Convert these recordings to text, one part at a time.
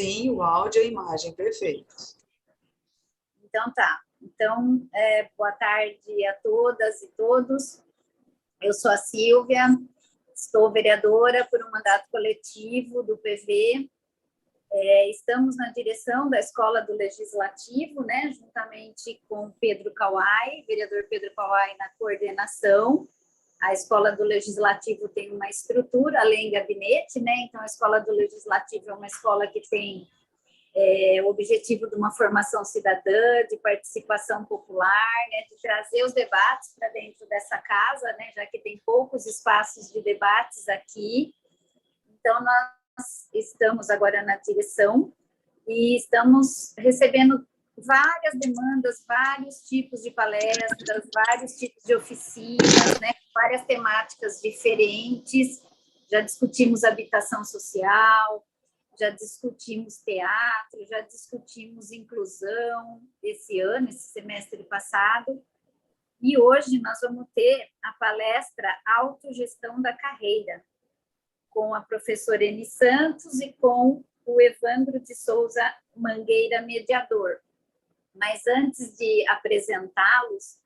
sim, o áudio e a imagem, perfeito. Então, tá. Então, boa tarde a todas e todos. Eu sou a Silvia, estou vereadora por um mandato coletivo do PV. Estamos na direção da Escola do Legislativo, né, juntamente com Pedro Kawai, vereador Pedro Kawai na coordenação. A Escola do Legislativo tem uma estrutura, além do gabinete, né? Então, a Escola do Legislativo é uma escola que tem o objetivo de uma formação cidadã, de participação popular, né? De trazer os debates para dentro dessa casa, né? Já que tem poucos espaços de debates aqui. Então, nós estamos agora na direção e estamos recebendo várias demandas, vários tipos de palestras, vários tipos de oficinas, né? Várias temáticas diferentes. Já discutimos habitação social, já discutimos teatro, já discutimos inclusão esse ano, esse semestre passado. E hoje nós vamos ter a palestra Autogestão da Carreira, com a professora Eni Santos e com o Evandro de Souza Mangueira, mediador. Mas antes de apresentá-los,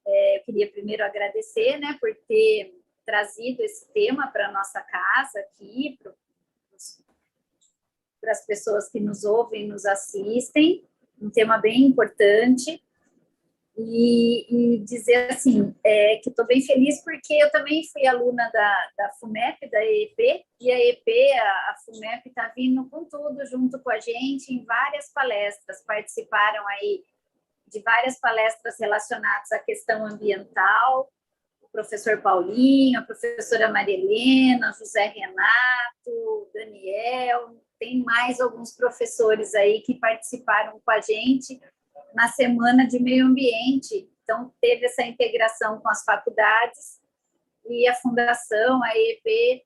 eu queria primeiro agradecer, né, por ter trazido esse tema para a nossa casa aqui, para as pessoas que nos ouvem e nos assistem, um tema bem importante. E dizer assim, que estou bem feliz porque eu também fui aluna da FUMEP, da EEP, e a EEP, a FUMEP está vindo com tudo junto com a gente em várias palestras, participaram aí de várias palestras relacionadas à questão ambiental, o professor Paulinho, a professora Maria Helena, José Renato, Daniel, tem mais alguns professores aí que participaram com a gente na Semana de Meio Ambiente. Então, teve essa integração com as faculdades e a Fundação, a EEP,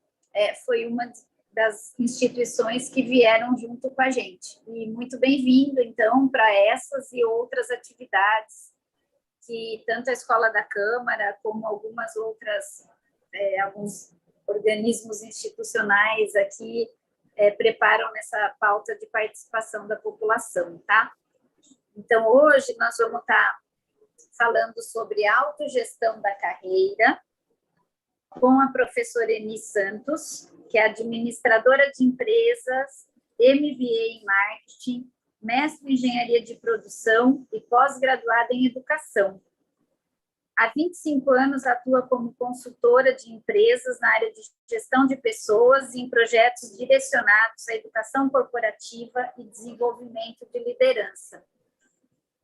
foi uma das instituições que vieram junto com a gente. E muito bem-vindo, então, para essas e outras atividades que tanto a Escola da Câmara como algumas outras, alguns organismos institucionais aqui preparam nessa pauta de participação da população, tá? Então, hoje nós vamos estar falando sobre autogestão da carreira com a professora Eni Santos, que é administradora de empresas, MBA em marketing, mestre em engenharia de produção e pós-graduada em educação. Há 25 anos atua como consultora de empresas na área de gestão de pessoas e em projetos direcionados à educação corporativa e desenvolvimento de liderança.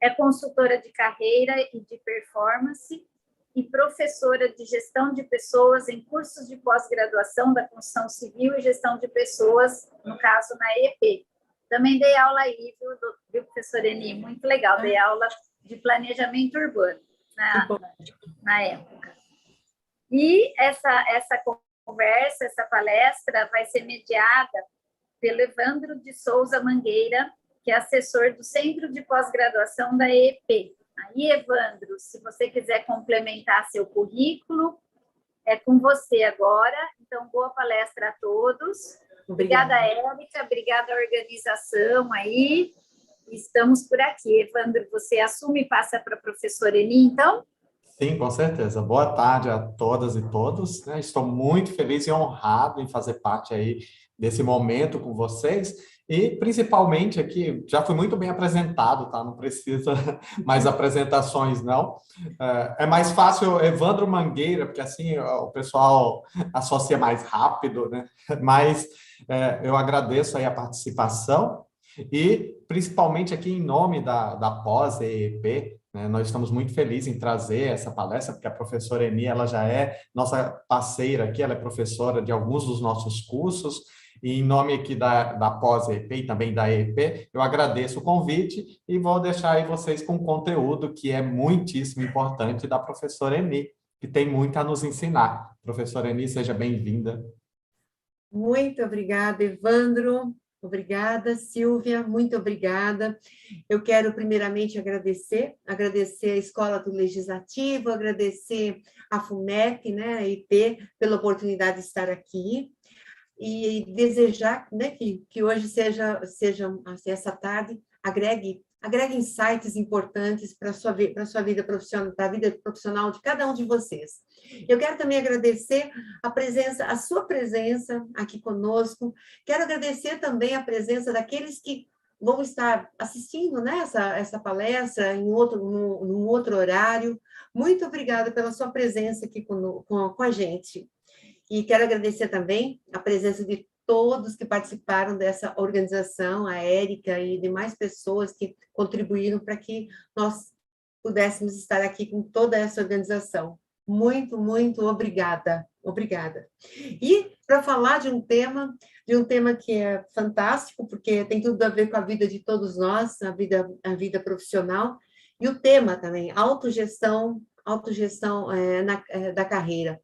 É consultora de carreira e de performance e professora de gestão de pessoas em cursos de pós-graduação da construção civil e gestão de pessoas, no caso, na EEP. Também dei aula aí, viu, professora Eni? Muito legal, dei aula de planejamento urbano na época. E essa conversa, essa palestra vai ser mediada pelo Evandro de Souza Mangueira, que é assessor do Centro de Pós-Graduação da EEP. Aí, Evandro, se você quiser complementar seu currículo, é com você agora. Então, boa palestra a todos. Obrigada, Érica, obrigada à organização aí. Estamos por aqui. Evandro, você assume e passa para a professora Eni, então? Sim, com certeza. Boa tarde a todas e todos, né? Estou muito feliz e honrado em fazer parte aí desse momento com vocês e principalmente aqui, já fui muito bem apresentado, tá? Não precisa mais apresentações, não. É mais fácil Evandro Mangueira, porque assim o pessoal associa mais rápido, né? Mas eu agradeço aí a participação e principalmente aqui em nome da pós-EEP, nós estamos muito felizes em trazer essa palestra, porque a professora Eni, ela já é nossa parceira aqui, ela é professora de alguns dos nossos cursos, e em nome aqui da pós-EP e também da EEP, eu agradeço o convite e vou deixar aí vocês com conteúdo que é muitíssimo importante da professora Eni, que tem muito a nos ensinar. Professora Eni, seja bem-vinda. Muito obrigada, Evandro. Obrigada, Silvia, muito obrigada. Eu quero primeiramente agradecer a Escola do Legislativo, agradecer a FUMEP, né, a IP, pela oportunidade de estar aqui. e desejar, né, que hoje seja assim, essa tarde agregue insights importantes para a sua vida profissional, para a vida profissional de cada um de vocês. Eu quero também agradecer a sua presença aqui conosco. Quero agradecer também a presença daqueles que vão estar assistindo, né, essa palestra num outro horário. Muito obrigada pela sua presença aqui com a gente. E quero agradecer também a presença de todos que participaram dessa organização, a Érica e demais pessoas que contribuíram para que nós pudéssemos estar aqui com toda essa organização. Muito, muito obrigada. Obrigada. E para falar de um tema que é fantástico, porque tem tudo a ver com a vida de todos nós, a vida profissional, e o tema também, autogestão da carreira.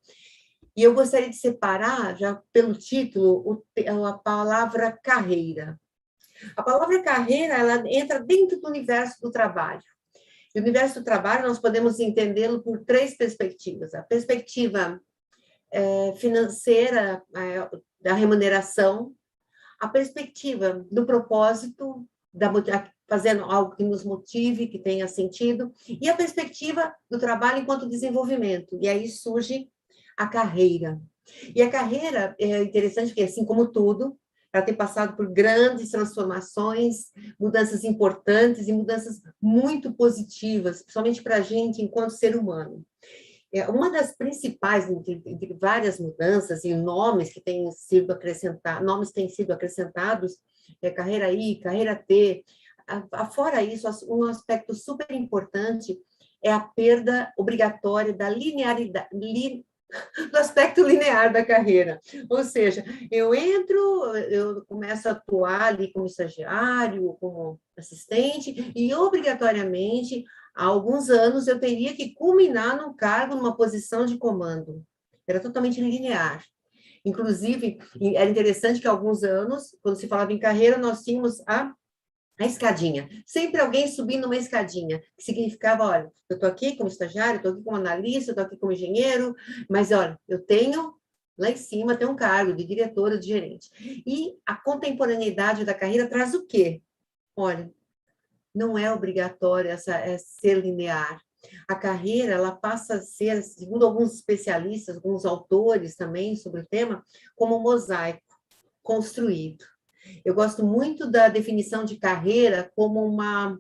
E eu gostaria de separar, já pelo título, a palavra carreira. A palavra carreira, ela entra dentro do universo do trabalho. E o universo do trabalho, nós podemos entendê-lo por 3 perspectivas. A perspectiva financeira, da remuneração, a perspectiva do propósito, fazendo algo que nos motive, que tenha sentido, e a perspectiva do trabalho enquanto desenvolvimento. E aí surge a carreira. E a carreira é interessante porque, assim como tudo, ela tem passado por grandes transformações, mudanças importantes e mudanças muito positivas, principalmente para a gente enquanto ser humano. Uma das principais, entre várias mudanças e nomes que têm sido acrescentados, é carreira I, carreira T. Fora isso, um aspecto super importante é a perda obrigatória da linearidade, do aspecto linear da carreira. Ou seja, eu começo a atuar ali como estagiário, como assistente, e obrigatoriamente, há alguns anos, eu teria que culminar num cargo, numa posição de comando. Era totalmente linear. Inclusive, era interessante que há alguns anos, quando se falava em carreira, nós tínhamos a escadinha. Sempre alguém subindo uma escadinha, que significava, olha, eu estou aqui como estagiário, estou aqui como analista, estou aqui como engenheiro, mas, olha, eu tenho, lá em cima, tem um cargo de diretora, de gerente. E a contemporaneidade da carreira traz o quê? Olha, não é obrigatório ser linear. A carreira, ela passa a ser, segundo alguns especialistas, alguns autores também sobre o tema, como um mosaico construído. Eu gosto muito da definição de carreira como a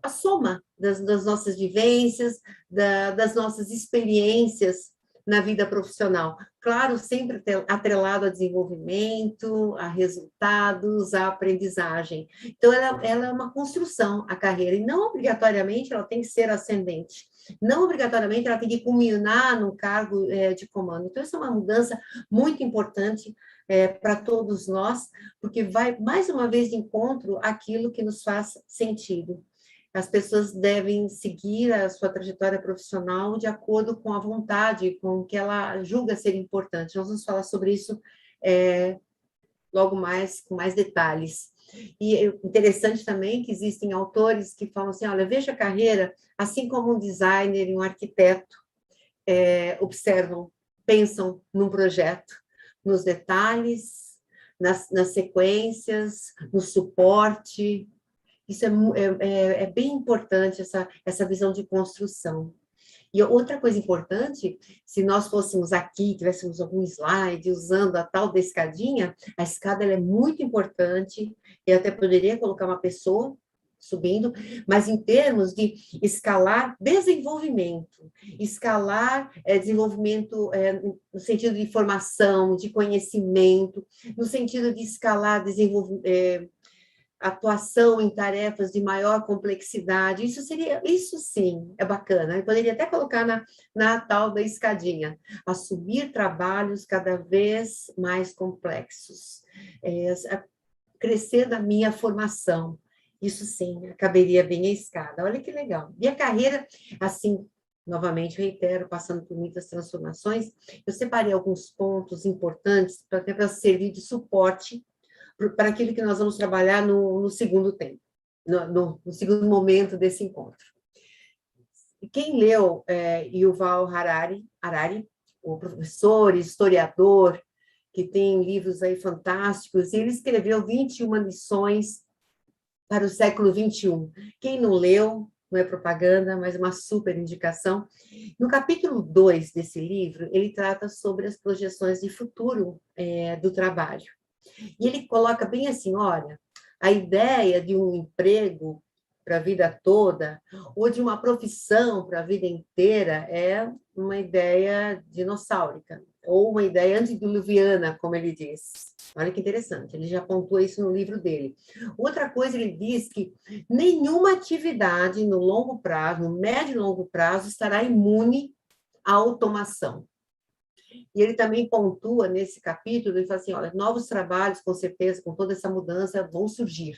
soma das nossas vivências, das nossas experiências na vida profissional. Claro, sempre atrelado a desenvolvimento, a resultados, a aprendizagem. Então, ela é uma construção, a carreira, e não obrigatoriamente ela tem que ser ascendente. Não obrigatoriamente ela tem que culminar no cargo de comando. Então, essa é uma mudança muito importante para todos nós, porque vai, mais uma vez, de encontro àquilo que nos faz sentido. As pessoas devem seguir a sua trajetória profissional de acordo com a vontade, com o que ela julga ser importante. Nós vamos falar sobre isso logo mais, com mais detalhes. E é interessante também que existem autores que falam assim, olha, veja a carreira, assim como um designer e um arquiteto observam, pensam num projeto, nos detalhes, nas sequências, no suporte. Isso é bem importante, essa visão de construção. E outra coisa importante, se nós fôssemos aqui, tivéssemos algum slide usando a tal da escadinha, a escada ela é muito importante, eu até poderia colocar uma pessoa subindo, mas em termos de escalar desenvolvimento, desenvolvimento no sentido de formação, de conhecimento, no sentido de escalar atuação em tarefas de maior complexidade, isso sim, é bacana. Eu poderia até colocar na tal da escadinha, assumir trabalhos cada vez mais complexos, crescer na minha formação, isso sim, caberia bem a escada. Olha que legal. E a carreira, assim, novamente, reitero, passando por muitas transformações, eu separei alguns pontos importantes para servir de suporte para aquilo que nós vamos trabalhar no segundo tempo, no segundo momento desse encontro. E quem leu Yuval Harari, o professor, historiador, que tem livros aí fantásticos, e ele escreveu 21 lições para o século XXI. Quem não leu, não é propaganda, mas uma super indicação. No capítulo 2 desse livro, ele trata sobre as projeções de futuro do trabalho. E ele coloca bem assim, olha, a ideia de um emprego para a vida toda, ou de uma profissão para a vida inteira, é uma ideia dinossáurica, ou uma ideia antediluviana, como ele diz. Olha que interessante, ele já pontuou isso no livro dele. Outra coisa, ele diz que nenhuma atividade no longo prazo, no médio e longo prazo, estará imune à automação. E ele também pontua nesse capítulo, ele fala assim, olha, novos trabalhos, com certeza, com toda essa mudança, vão surgir.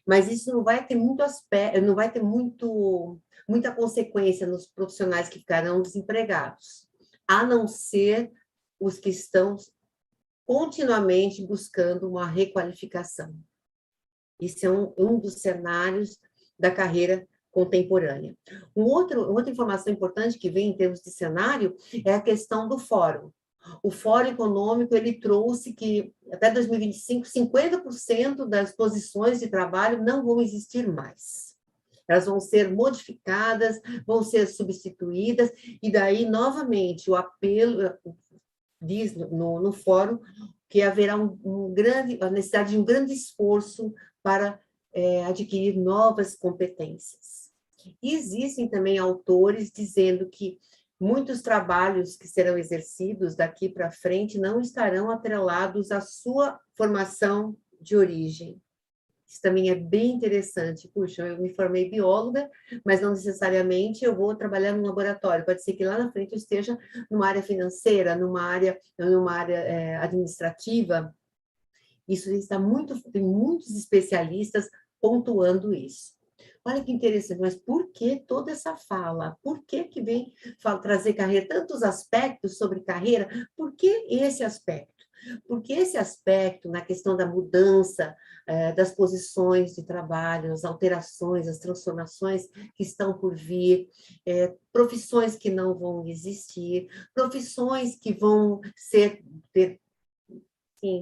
Mas isso não vai ter muito aspecto, não vai ter muita consequência nos profissionais que ficarão desempregados, a não ser os que estão continuamente buscando uma requalificação. Isso é um dos cenários da carreira contemporânea. Outra informação importante que vem em termos de cenário é a questão do fórum. O Fórum Econômico, ele trouxe que até 2025, 50% das posições de trabalho não vão existir mais. Elas vão ser modificadas, vão ser substituídas, e daí, novamente, o apelo diz no fórum que haverá a necessidade de um grande esforço para adquirir novas competências. E existem também autores dizendo que muitos trabalhos que serão exercidos daqui para frente não estarão atrelados à sua formação de origem. Isso também é bem interessante. Puxa, eu me formei bióloga, mas não necessariamente eu vou trabalhar no laboratório. Pode ser que lá na frente eu esteja numa área financeira, numa área administrativa. Isso está tem muitos especialistas pontuando isso. Olha que interessante, mas por que toda essa fala? Por que vem trazer carreira? Tantos aspectos sobre carreira, por que esse aspecto? Porque esse aspecto, na questão da mudança das posições de trabalho, as alterações, as transformações que estão por vir, profissões que não vão existir, profissões que vão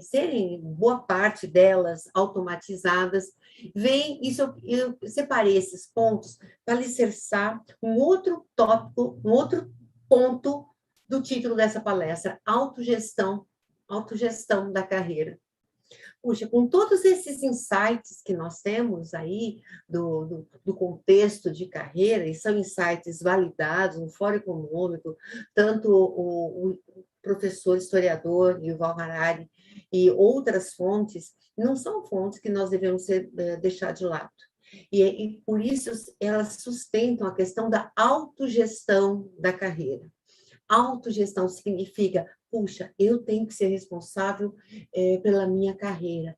serem boa parte delas automatizadas, eu separei esses pontos para alicerçar um outro tópico, um outro ponto do título dessa palestra, autogestão da carreira. Puxa, com todos esses insights que nós temos aí do contexto de carreira, e são insights validados no Fórum Econômico, tanto o professor historiador Yuval Harari e outras fontes, não são fontes que nós devemos deixar de lado. E por isso elas sustentam a questão da autogestão da carreira. Autogestão significa, puxa, eu tenho que ser responsável pela minha carreira,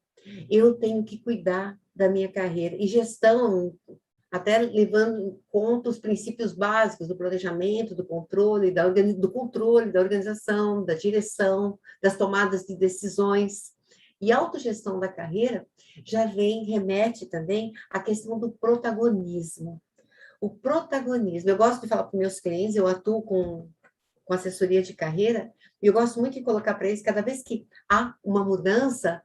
eu tenho que cuidar da minha carreira. E gestão, até levando em conta os princípios básicos do planejamento, do controle da organização, da direção, das tomadas de decisões. E a autogestão da carreira remete também à questão do protagonismo. O protagonismo, eu gosto de falar para os meus clientes, eu atuo com assessoria de carreira, e eu gosto muito de colocar para eles, cada vez que há uma mudança,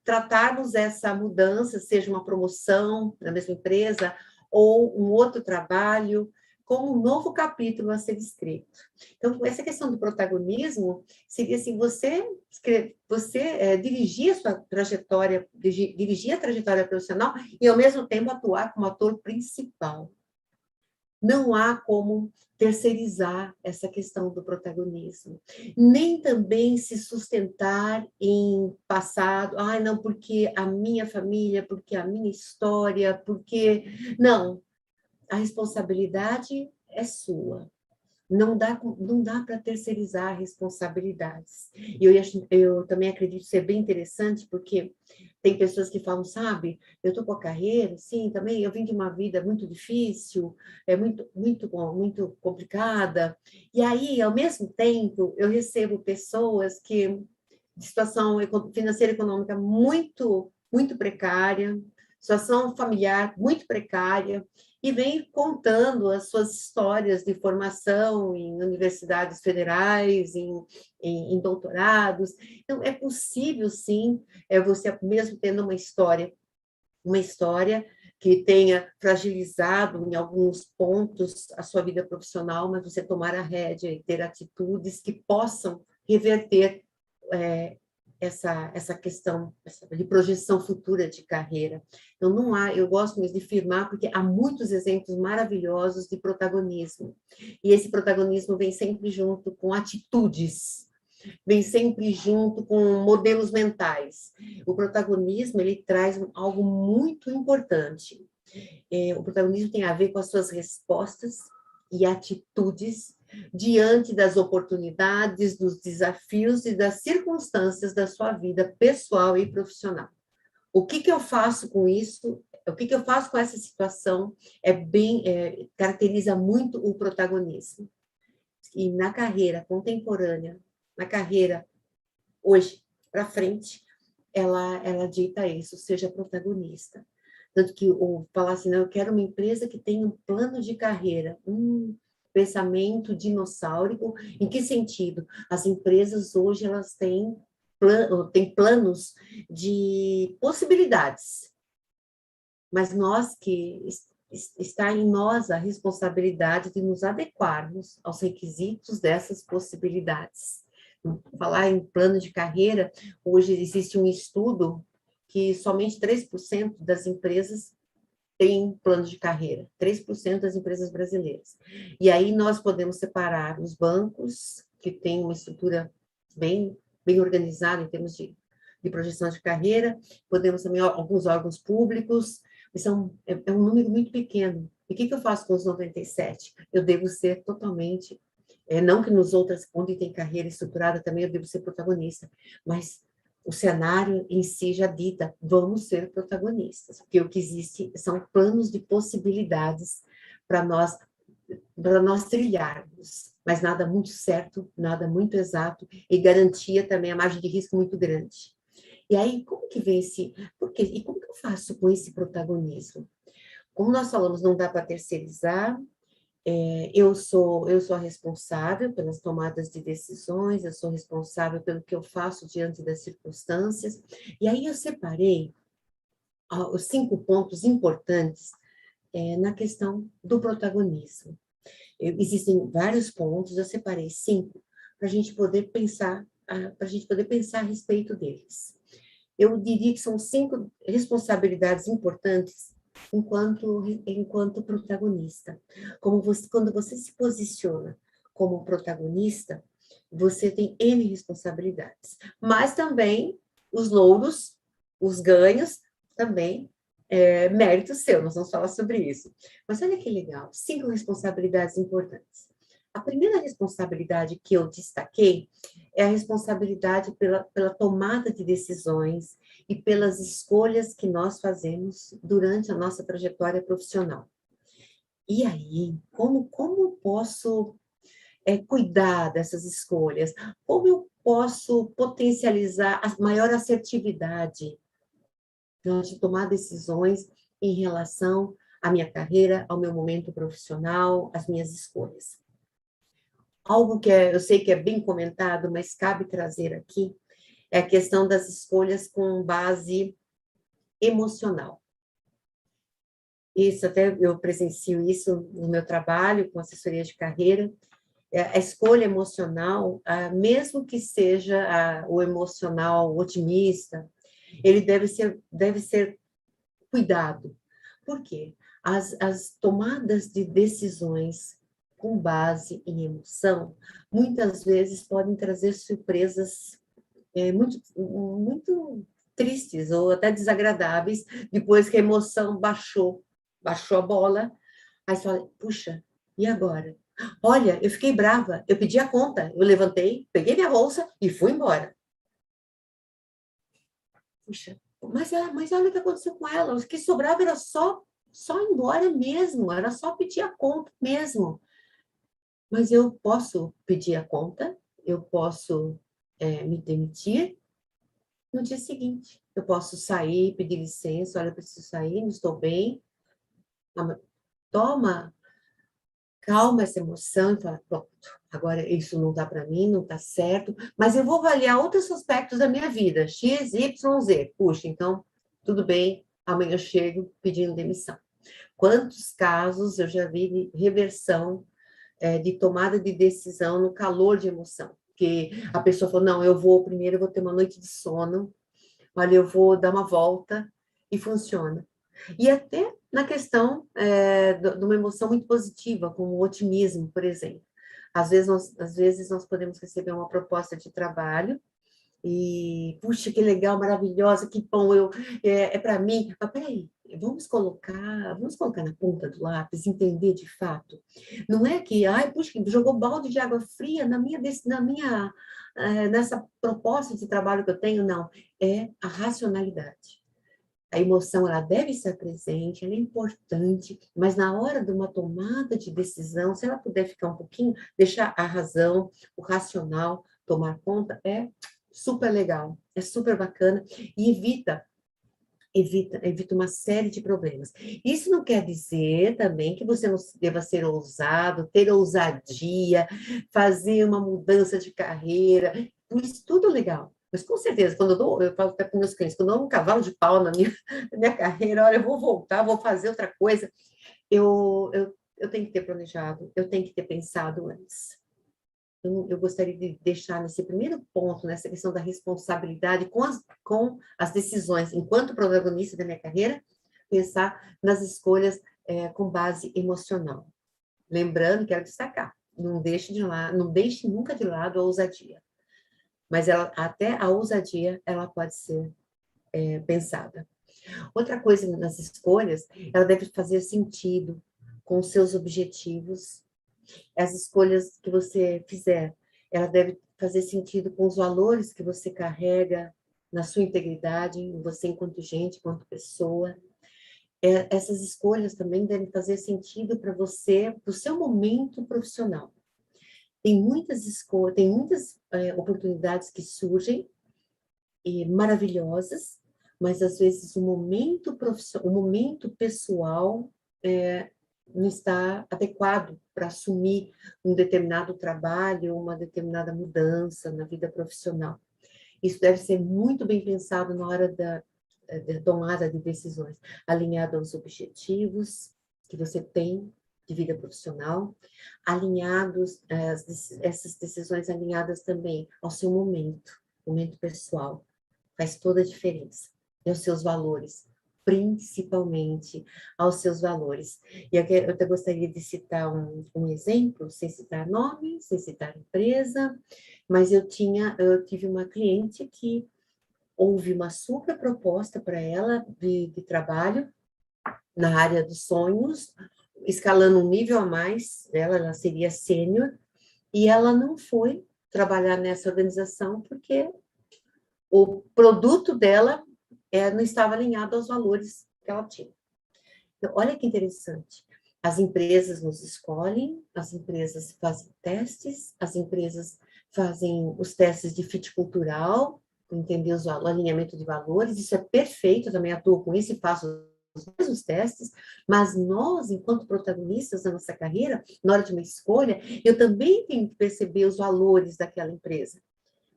tratarmos essa mudança, seja uma promoção na mesma empresa, ou um outro trabalho, como um novo capítulo a ser escrito. Então, essa questão do protagonismo seria assim, você dirigir a sua trajetória, dirigir a trajetória profissional e, ao mesmo tempo, atuar como ator principal. Não há como terceirizar essa questão do protagonismo, nem também se sustentar em passado, não, porque a minha família, porque a minha história, porque... Não, a responsabilidade é sua. Não dá para terceirizar responsabilidades. E eu também acredito ser bem interessante, porque tem pessoas que falam, sabe, eu estou com a carreira, sim, também eu vim de uma vida muito difícil, muito complicada, e aí, ao mesmo tempo, eu recebo pessoas de situação financeira e econômica muito precária, situação familiar muito precária, e vem contando as suas histórias de formação em universidades federais, em doutorados. Então, é possível, sim, você mesmo tendo uma história que tenha fragilizado em alguns pontos a sua vida profissional, mas você tomar a rédea e ter atitudes que possam reverter essa questão de projeção futura de carreira. Então, não há, eu gosto mesmo de afirmar, porque há muitos exemplos maravilhosos de protagonismo, e esse protagonismo vem sempre junto com atitudes, vem sempre junto com modelos mentais. O protagonismo, ele traz algo muito importante. O protagonismo tem a ver com as suas respostas e atitudes diante das oportunidades, dos desafios e das circunstâncias da sua vida pessoal e profissional. O que eu faço com isso? O que eu faço com essa situação caracteriza muito o protagonismo. E na carreira contemporânea, na carreira hoje para frente, ela dita isso, seja protagonista. Tanto que falar assim, não, eu quero uma empresa que tenha um plano de carreira, pensamento dinossáurico. Em que sentido? As empresas hoje elas têm planos de possibilidades, mas está em nós a responsabilidade de nos adequarmos aos requisitos dessas possibilidades. Falar em plano de carreira, hoje existe um estudo que somente 3% das empresas têm plano de carreira, 3% das empresas brasileiras. E aí nós podemos separar os bancos, que têm uma estrutura bem organizada em termos de projeção de carreira, podemos também alguns órgãos públicos, é um número muito pequeno. E o que eu faço com os 97? Eu devo ser totalmente, não que nos outras, onde tem carreira estruturada também eu devo ser protagonista, mas o cenário em si já dita, vamos ser protagonistas, porque o que existe são planos de possibilidades para nós trilharmos, mas nada muito certo, nada muito exato, e garantia também a margem de risco muito grande. E aí, como que vem por quê? E como que eu faço com esse protagonismo? Como nós falamos, não dá para terceirizar, eu sou a responsável pelas tomadas de decisões, eu sou responsável pelo que eu faço diante das circunstâncias, e aí eu separei os 5 pontos importantes na questão do protagonismo. Existem vários pontos, eu separei 5 para a gente poder pensar a respeito deles. Eu diria que são 5 responsabilidades importantes enquanto protagonista. Quando você se posiciona como protagonista, você tem N responsabilidades, mas também os louros, os ganhos, também mérito seu, nós vamos falar sobre isso. Mas olha que legal, 5 responsabilidades importantes. A primeira responsabilidade que eu destaquei é a responsabilidade pela tomada de decisões e pelas escolhas que nós fazemos durante a nossa trajetória profissional. E aí, como eu posso cuidar dessas escolhas? Como eu posso potencializar a maior assertividade de tomar decisões em relação à minha carreira, ao meu momento profissional, às minhas escolhas? Algo que eu sei que é bem comentado, mas cabe trazer aqui, é a questão das escolhas com base emocional. Isso, até eu presencio isso no meu trabalho com assessoria de carreira. A escolha emocional, mesmo que seja o emocional otimista, ele deve ser cuidado. Por quê? As tomadas de decisões com base em emoção, muitas vezes podem trazer surpresas muito tristes ou até desagradáveis, depois que a emoção baixou a bola, aí você fala, puxa, e agora? Olha, eu fiquei brava, eu pedi a conta, eu levantei, peguei minha bolsa e fui embora. Puxa, mas olha o que aconteceu com ela, o que sobrava era só ir embora mesmo, era só pedir a conta mesmo. Mas eu posso pedir a conta, eu posso me demitir, no dia seguinte. Eu posso sair, pedir licença, olha, eu preciso sair, não estou bem. Toma, calma essa emoção e fala, pronto, agora isso não dá para mim, não está certo, mas eu vou avaliar outros aspectos da minha vida, X, Y, Z. Puxa, então, tudo bem, amanhã eu chego pedindo demissão. Quantos casos eu já vi de reversão, de tomada de decisão no calor de emoção? Que a pessoa falou, não, primeiro eu vou ter uma noite de sono, olha, eu vou dar uma volta, e funciona. E até na questão de uma emoção muito positiva, como o otimismo, por exemplo. Às vezes nós podemos receber uma proposta de trabalho, e, puxa, que legal, maravilhosa, que bom, é para mim. Mas peraí, vamos colocar na ponta do lápis, entender de fato. Não é que, ai, puxa, jogou balde de água fria nessa proposta de trabalho que eu tenho, não. É a racionalidade. A emoção, ela deve estar presente, ela é importante, mas na hora de uma tomada de decisão, se ela puder ficar um pouquinho, deixar a razão, o racional tomar conta, é super legal, é super bacana e evita uma série de problemas. Isso não quer dizer também que você não deva ser ousado, ter ousadia, fazer uma mudança de carreira, isso tudo legal. Mas com certeza, eu falo até para meus clientes, quando eu dou um cavalo de pau na minha carreira, olha, eu vou voltar, vou fazer outra coisa, eu tenho que ter planejado, eu tenho que ter pensado antes. Eu gostaria de deixar nesse primeiro ponto, nessa questão da responsabilidade com as decisões, enquanto protagonista da minha carreira, pensar nas escolhas com base emocional. Lembrando, quero destacar, não deixe nunca de lado a ousadia. Mas até a ousadia, ela pode ser pensada. Outra coisa nas escolhas, ela deve fazer sentido com os seus objetivos. As escolhas que você fizer, ela deve fazer sentido com os valores que você carrega na sua integridade, você enquanto gente, enquanto pessoa. Essas escolhas também devem fazer sentido para você, para o seu momento profissional. Tem muitas oportunidades que surgem, maravilhosas, mas às vezes o momento pessoal não está adequado para assumir um determinado trabalho, uma determinada mudança na vida profissional. Isso deve ser muito bem pensado na hora da tomada de decisões, alinhado aos objetivos que você tem de vida profissional, essas decisões alinhadas também ao seu momento pessoal, faz toda a diferença, e aos seus valores, principalmente aos seus valores. E eu até gostaria de citar um exemplo, sem citar nome, sem citar empresa, mas eu tive uma cliente que houve uma super proposta para ela de trabalho na área dos sonhos, escalando um nível a mais dela, ela seria sênior, e ela não foi trabalhar nessa organização porque o produto dela não estava alinhado aos valores que ela tinha. Então, olha que interessante. As empresas nos escolhem, as empresas fazem testes, as empresas fazem os testes de fit cultural, entender o alinhamento de valores, isso é perfeito, eu também atuo com isso e faço os mesmos testes, mas nós, enquanto protagonistas da nossa carreira, na hora de uma escolha, eu também tenho que perceber os valores daquela empresa.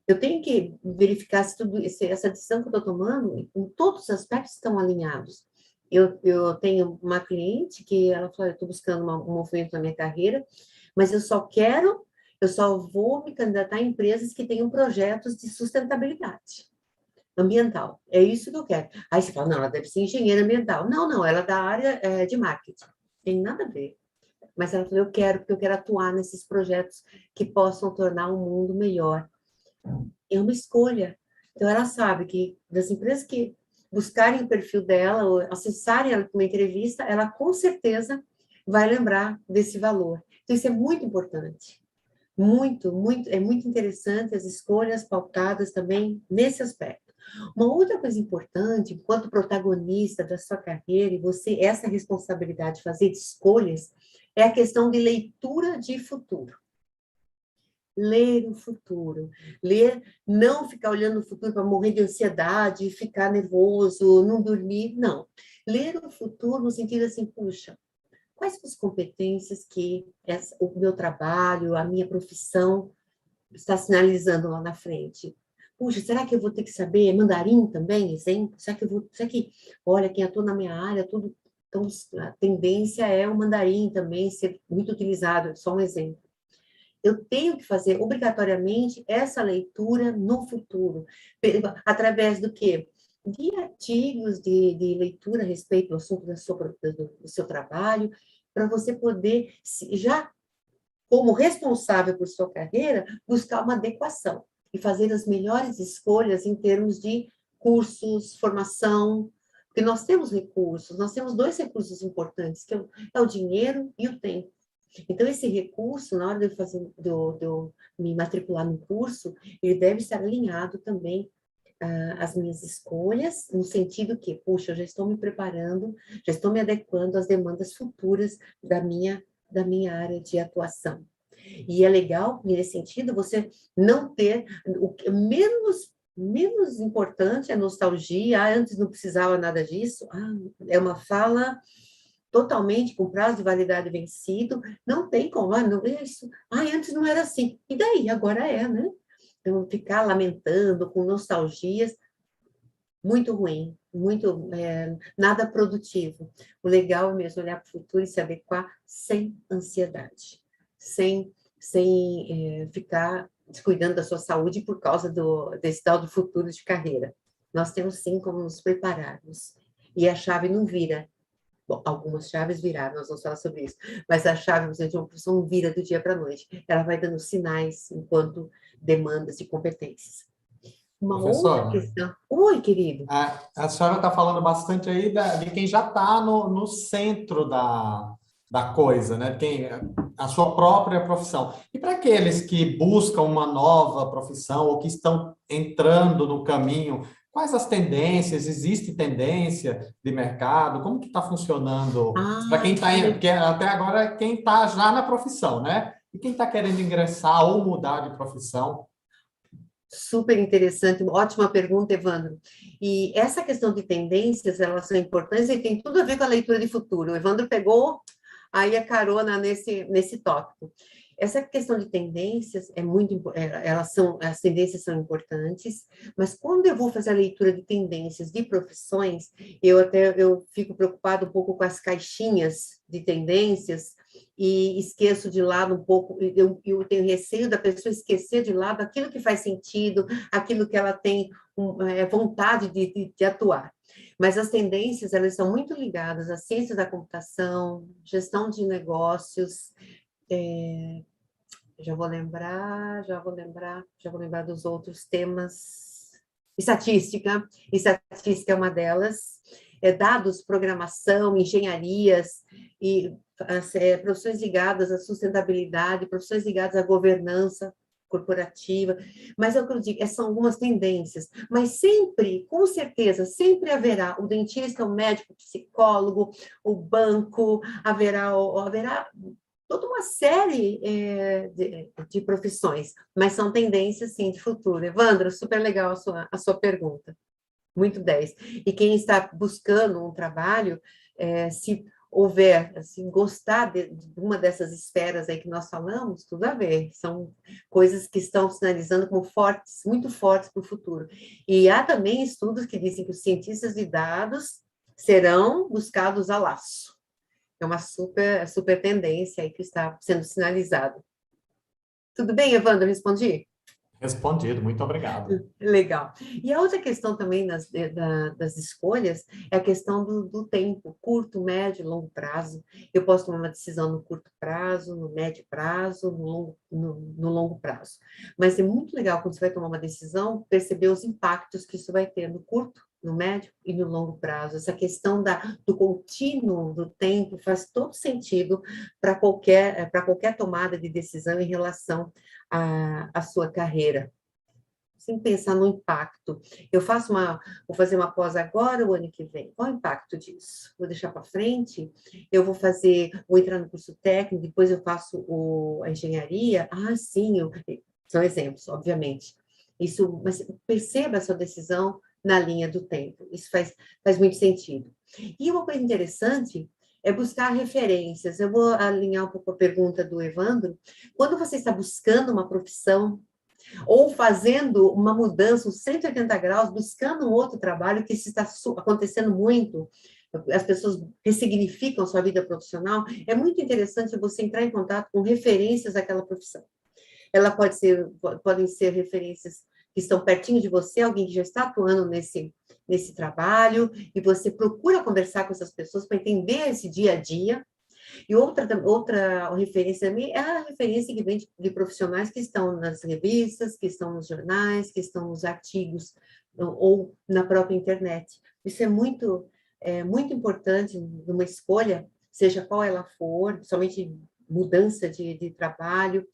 Eu tenho que verificar se essa decisão que eu estou tomando, em todos os aspectos, estão alinhados. Eu tenho uma cliente que ela falou, eu estou buscando um movimento na minha carreira, mas eu só vou me candidatar a empresas que tenham projetos de sustentabilidade ambiental. É isso que eu quero. Aí você fala, não, ela deve ser engenheira ambiental. Não, ela é da área de marketing. Tem nada a ver. Mas ela falou, porque eu quero atuar nesses projetos que possam tornar o mundo melhor. É uma escolha. Então, ela sabe que das empresas que buscarem o perfil dela, ou acessarem ela para uma entrevista, ela com certeza vai lembrar desse valor. Então, isso é muito importante. É muito interessante as escolhas pautadas também nesse aspecto. Uma outra coisa importante, enquanto protagonista da sua carreira, e essa responsabilidade de fazer escolhas, é a questão de leitura de futuro. ler o futuro. Ler, não ficar olhando o futuro para morrer de ansiedade, ficar nervoso, não dormir, não. Ler o futuro no sentido assim, puxa, quais são as competências que o meu trabalho, a minha profissão está sinalizando lá na frente? Puxa, será que eu vou ter que saber mandarim também, exemplo? Será que, olha, quem atua na minha área, tudo, então, a tendência é o mandarim também ser muito utilizado, só um exemplo. Eu tenho que fazer obrigatoriamente essa leitura no futuro, através do quê? De artigos de leitura a respeito do assunto do seu trabalho, para você poder, já como responsável por sua carreira, buscar uma adequação e fazer as melhores escolhas em termos de cursos, formação, porque nós temos recursos, nós temos 2 recursos importantes, que é o dinheiro e o tempo. Então, esse recurso, na hora de eu me matricular no curso, ele deve estar alinhado também às minhas escolhas, no sentido que, puxa, eu já estou me preparando, já estou me adequando às demandas futuras da minha área de atuação. E é legal, nesse sentido, você não ter o menos importante é a nostalgia, antes não precisava nada disso, é uma fala totalmente com prazo de validade vencido, não tem como, não é isso, antes não era assim, e daí? Agora é, né? Então, ficar lamentando, com nostalgias, muito ruim, muito, nada produtivo. O legal é mesmo olhar para o futuro e se adequar sem ansiedade, sem ficar descuidando da sua saúde por causa desse tal do futuro de carreira. Nós temos sim como nos prepararmos. E a chave não vira. Bom, algumas chaves viraram, nós vamos falar sobre isso. Mas a chave, de uma profissão não vira do dia para a noite. Ela vai dando sinais enquanto demandas de competências. Uma outra Professora, questão. Oi, querido. a senhora está falando bastante aí de quem já está no centro da coisa, né? A sua própria profissão. E para aqueles que buscam uma nova profissão ou que estão entrando no caminho, quais as tendências? Existe tendência de mercado? Como que está funcionando? Para quem está, porque até agora quem está já na profissão, né? E quem está querendo ingressar ou mudar de profissão? Super interessante, ótima pergunta, Evandro. E essa questão de tendências, elas são importantes e tem tudo a ver com a leitura de futuro. O Evandro pegou aí a carona nesse tópico. Essa questão de tendências é muito, as tendências são importantes, mas quando eu vou fazer a leitura de tendências de profissões, eu fico preocupado um pouco com as caixinhas de tendências e esqueço de lado um pouco, eu tenho receio da pessoa esquecer de lado aquilo que faz sentido, aquilo que ela tem vontade de atuar. Mas as tendências, elas são muito ligadas à ciência da computação, gestão de negócios, já vou lembrar dos outros temas. Estatística é uma delas. Dados, programação, engenharias e profissões ligadas à sustentabilidade, profissões ligadas à governança corporativa, mas é o que eu digo, são algumas tendências, mas sempre, com certeza, sempre haverá o dentista, o médico, o psicólogo, o banco, haverá toda uma série de profissões, mas são tendências, sim, de futuro. Evandro, super legal a sua pergunta. Muito 10. E quem está buscando um trabalho, se houver, assim, gostar de uma dessas esferas aí que nós falamos, tudo a ver. São coisas que estão sinalizando como fortes, muito fortes para o futuro. E há também estudos que dizem que os cientistas de dados serão buscados a laço. É uma super tendência aí que está sendo sinalizado. Tudo bem, Evandro? Respondi? Respondido, muito obrigado. Legal. E a outra questão também das escolhas é a questão do tempo, curto, médio, longo prazo. Eu posso tomar uma decisão no curto prazo, no médio prazo, no longo prazo. Mas é muito legal quando você vai tomar uma decisão, perceber os impactos que isso vai ter no curto, no médio e no longo prazo. Essa questão do contínuo do tempo faz todo sentido para qualquer tomada de decisão em relação à sua carreira. Sem pensar no impacto. Vou fazer uma pós agora, o ano que vem. Qual o impacto disso? Vou deixar para frente? Vou entrar no curso técnico, depois eu faço a engenharia? Sim, São exemplos, obviamente. Isso, mas perceba a sua decisão na linha do tempo. Isso faz muito sentido. E uma coisa interessante é buscar referências. Eu vou alinhar um pouco a pergunta do Evandro. Quando você está buscando uma profissão ou fazendo uma mudança, uns 180 graus, buscando um outro trabalho, que isso está acontecendo muito, as pessoas ressignificam a sua vida profissional, é muito interessante você entrar em contato com referências daquela profissão. Podem ser referências que estão pertinho de você, alguém que já está atuando nesse trabalho, e você procura conversar com essas pessoas para entender esse dia a dia. E outra referência também é a referência que vem de profissionais que estão nas revistas, que estão nos jornais, que estão nos artigos, ou na própria internet. Isso é muito importante numa escolha, seja qual ela for, somente mudança de trabalho,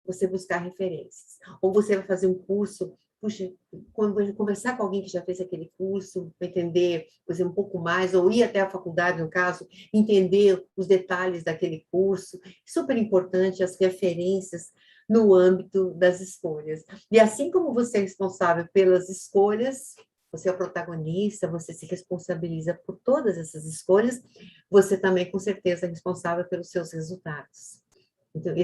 você buscar referências. Ou você vai fazer um curso, puxa, quando conversar com alguém que já fez aquele curso, para entender, por exemplo, um pouco mais, ou ir até a faculdade, no caso, entender os detalhes daquele curso. Super importante as referências no âmbito das escolhas. E assim como você é responsável pelas escolhas, você é o protagonista, você se responsabiliza por todas essas escolhas, você também, com certeza, é responsável pelos seus resultados. Então,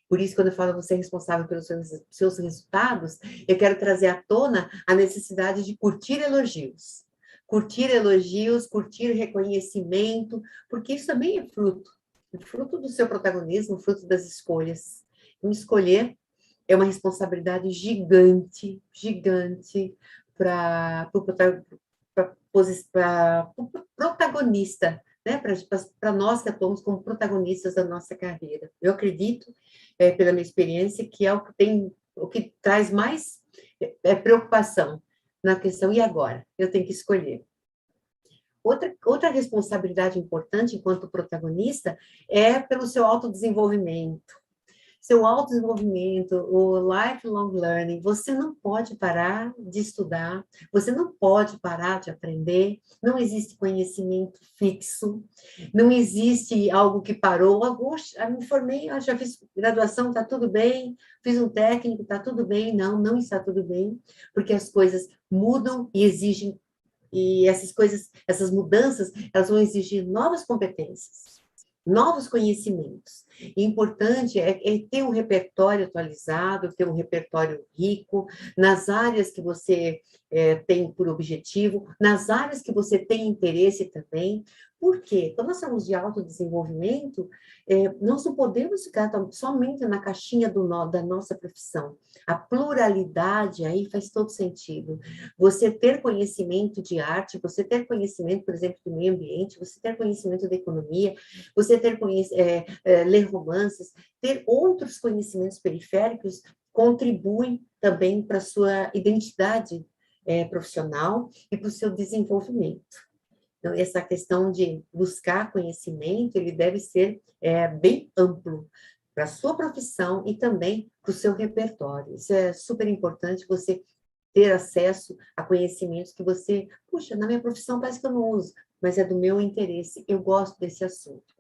por isso, quando eu falo você é responsável pelos seus resultados, eu quero trazer à tona a necessidade de curtir elogios. Curtir elogios, curtir reconhecimento, porque isso também é fruto do seu protagonismo, fruto das escolhas. Então, escolher é uma responsabilidade gigante, gigante para o protagonista, né, para nós que atuamos como protagonistas da nossa carreira. Eu acredito, pela minha experiência, que é o que traz mais preocupação na questão, e agora? Eu tenho que escolher. Outra responsabilidade importante enquanto protagonista é pelo seu autodesenvolvimento. Seu autodesenvolvimento, o lifelong learning, você não pode parar de estudar, você não pode parar de aprender, não existe conhecimento fixo, não existe algo que parou, me formei, já fiz graduação, está tudo bem, fiz um técnico, está tudo bem, não está tudo bem, porque as coisas mudam e exigem, e essas mudanças, elas vão exigir novas competências, novos conhecimentos. E importante é ter um repertório atualizado, ter um repertório rico, nas áreas que você tem por objetivo, nas áreas que você tem interesse também. Por quê? Quando nós falamos de autodesenvolvimento, nós não podemos ficar somente na caixinha da nossa profissão. A pluralidade aí faz todo sentido. Você ter conhecimento de arte, você ter conhecimento, por exemplo, do meio ambiente, você ter conhecimento da economia, você ler romances, ter outros conhecimentos periféricos contribuem também para a sua identidade profissional e para o seu desenvolvimento. Então, essa questão de buscar conhecimento, ele deve ser bem amplo para a sua profissão e também para o seu repertório. Isso é super importante, você ter acesso a conhecimentos que você, puxa, na minha profissão parece que eu não uso, mas é do meu interesse, eu gosto desse assunto.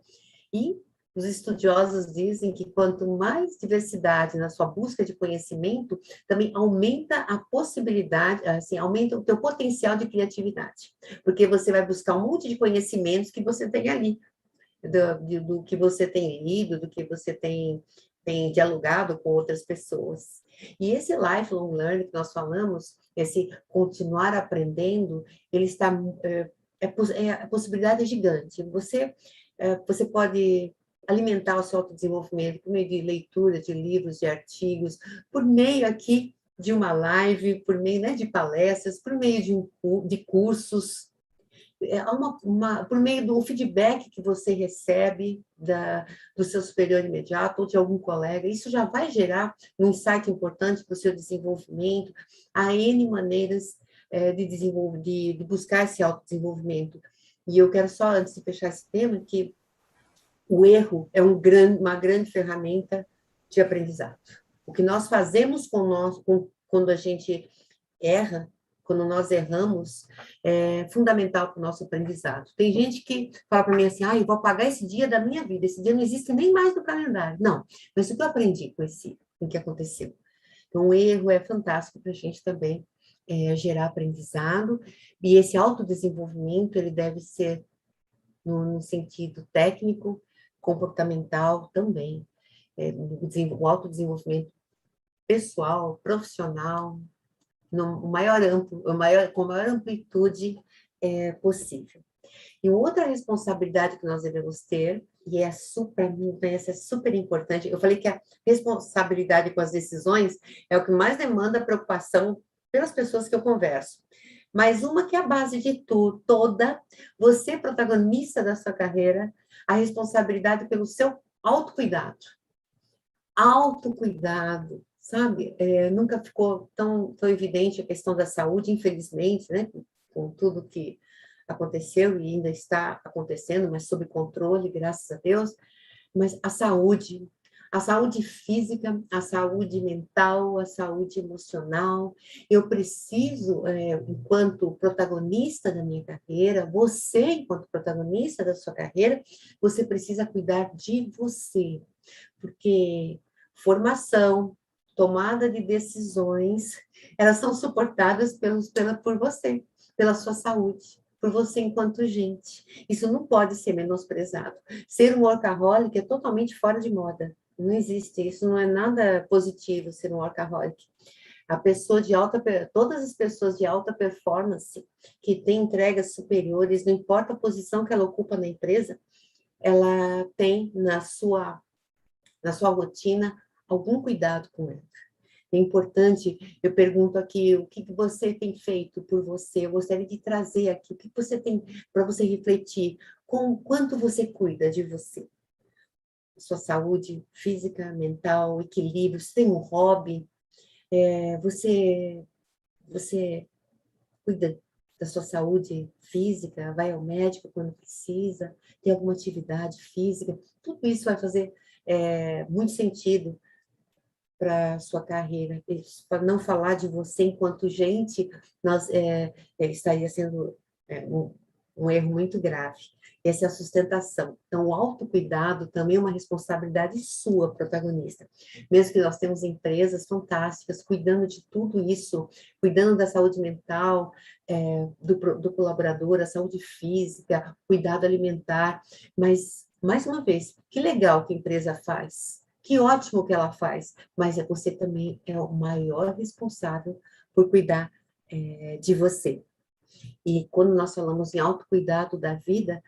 E os estudiosos dizem que quanto mais diversidade na sua busca de conhecimento, também aumenta a possibilidade, assim, aumenta o teu potencial de criatividade, porque você vai buscar um monte de conhecimentos que você tem ali, do que você tem lido, do que você tem dialogado com outras pessoas. E esse lifelong learning que nós falamos, esse continuar aprendendo, ele está, a possibilidade é gigante. Você pode alimentar o seu autodesenvolvimento por meio de leitura de livros, de artigos, por meio aqui de uma live, por meio, né, de palestras, por meio de cursos, por meio do feedback que você recebe do seu superior imediato ou de algum colega. Isso já vai gerar um insight importante para o seu desenvolvimento. Há N maneiras de buscar esse autodesenvolvimento. E eu quero só, antes de fechar esse tema, que o erro é uma grande ferramenta de aprendizado. O que nós fazemos quando a gente erra, quando nós erramos, é fundamental para o nosso aprendizado. Tem gente que fala para mim assim, eu vou apagar esse dia da minha vida, esse dia não existe nem mais no calendário. Não, mas o que eu aprendi com o que aconteceu? Então, o erro é fantástico para a gente também gerar aprendizado, e esse autodesenvolvimento, ele deve ser no sentido técnico, comportamental também, o autodesenvolvimento pessoal, profissional, no maior amplo, com a maior amplitude possível. E outra responsabilidade que nós devemos ter, e essa é super importante, eu falei que a responsabilidade com as decisões é o que mais demanda preocupação pelas pessoas que eu converso. Mas uma que é a base de tudo, toda, você protagonista da sua carreira, a responsabilidade pelo seu autocuidado. Autocuidado, sabe? Nunca ficou tão evidente a questão da saúde, infelizmente, né? Com tudo que aconteceu e ainda está acontecendo, mas sob controle, graças a Deus. Mas a saúde física, a saúde mental, a saúde emocional. Eu preciso, enquanto protagonista da minha carreira, você, enquanto protagonista da sua carreira, você precisa cuidar de você, porque formação, tomada de decisões, elas são suportadas por você, pela sua saúde, por você enquanto gente. Isso não pode ser menosprezado. Ser um workaholic é totalmente fora de moda. Não existe, isso não é nada positivo, ser um workaholic. Todas as pessoas de alta performance, que têm entregas superiores, não importa a posição que ela ocupa na empresa, ela tem na sua rotina algum cuidado com ela. É importante, eu pergunto aqui, o que você tem feito por você? Eu gostaria de trazer aqui, o que você tem para você refletir, com quanto você cuida de você? Sua saúde física, mental, equilíbrio, você tem um hobby? Você cuida da sua saúde física, vai ao médico quando precisa, tem alguma atividade física? Tudo isso vai fazer muito sentido para a sua carreira. Para não falar de você enquanto gente, estaria sendo um erro muito grave. Essa é a sustentação. Então, o autocuidado também é uma responsabilidade sua, protagonista. Mesmo que nós temos empresas fantásticas cuidando de tudo isso, cuidando da saúde mental do colaborador, a saúde física, cuidado alimentar, mas, mais uma vez, que legal que a empresa faz, que ótimo que ela faz, mas você também é o maior responsável por cuidar de você. E quando nós falamos em autocuidado da vida,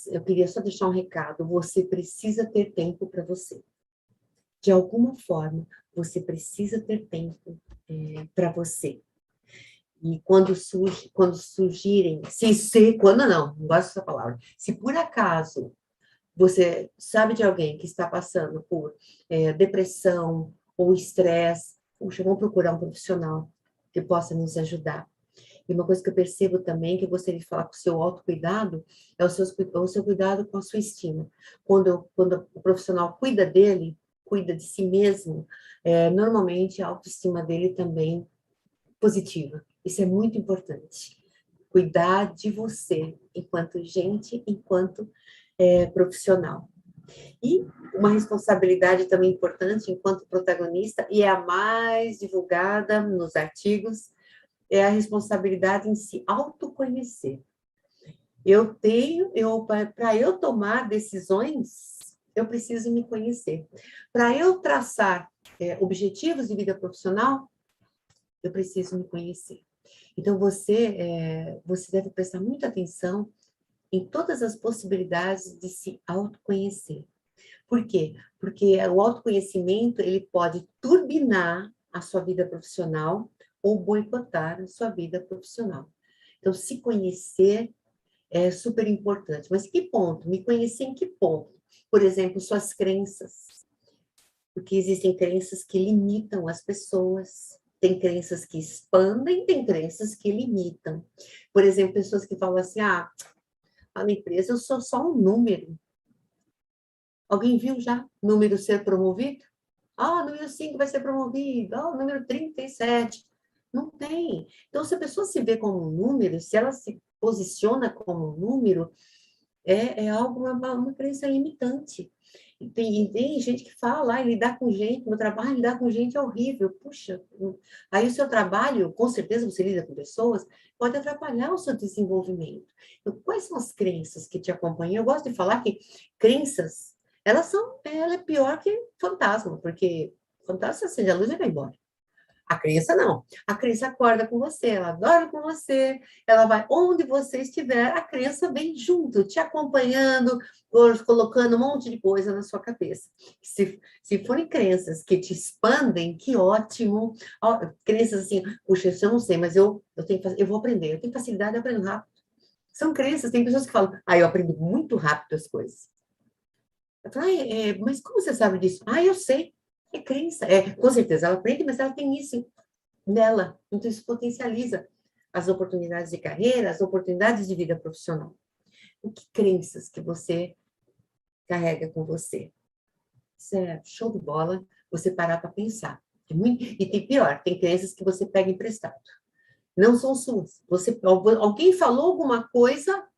eu queria só deixar um recado: você precisa ter tempo para você. De alguma forma, você precisa ter tempo para você. E quando surgirem, não gosto dessa palavra, se por acaso você sabe de alguém que está passando por depressão ou estresse, puxa, vamos procurar um profissional que possa nos ajudar. E uma coisa que eu percebo também, que eu gostaria de falar com o seu autocuidado, é o seu cuidado com a sua estima. Quando o profissional cuida dele, cuida de si mesmo, normalmente a autoestima dele também positiva. Isso é muito importante. Cuidar de você, enquanto gente, enquanto profissional. E uma responsabilidade também importante, enquanto protagonista, e é a mais divulgada nos artigos, é a responsabilidade em se autoconhecer. Para eu tomar decisões, eu preciso me conhecer. Para eu traçar objetivos de vida profissional, eu preciso me conhecer. Então, você deve prestar muita atenção em todas as possibilidades de se autoconhecer. Por quê? Porque o autoconhecimento, ele pode turbinar a sua vida profissional ou boicotar a sua vida profissional. Então, se conhecer é super importante. Mas que ponto? Me conhecer em que ponto? Por exemplo, suas crenças. Porque existem crenças que limitam as pessoas. Tem crenças que expandem, tem crenças que limitam. Por exemplo, pessoas que falam assim, lá na empresa eu sou só um número. Alguém viu já número ser promovido? Número 5 vai ser promovido. Número 37. Não tem. Então, se a pessoa se vê como um número, se ela se posiciona como um número, É algo, uma crença limitante. E tem gente que fala, lidar com gente, meu trabalho, lidar com gente é horrível. Puxa, aí o seu trabalho, com certeza você lida com pessoas, pode atrapalhar o seu desenvolvimento. Então, quais são as crenças que te acompanham? Eu gosto de falar que crenças, ela é pior que fantasma, porque fantasma acende a luz e vai embora. A crença não. A crença acorda com você, ela dorme com você, ela vai onde você estiver, a crença vem junto, te acompanhando, colocando um monte de coisa na sua cabeça. Se forem crenças que te expandem, que ótimo. Ó, crenças assim, puxa, isso eu não sei, mas eu vou aprender, eu tenho facilidade de aprender rápido. São crenças, tem pessoas que falam, eu aprendo muito rápido as coisas. Eu falo, mas como você sabe disso? Eu sei. É crença. Com certeza, ela aprende, mas ela tem isso nela. Então, isso potencializa as oportunidades de carreira, as oportunidades de vida profissional. O que crenças que você carrega com você? Isso é show de bola, você parar para pensar. E tem pior, tem crenças que você pega emprestado. Não são suas. Alguém falou alguma coisa,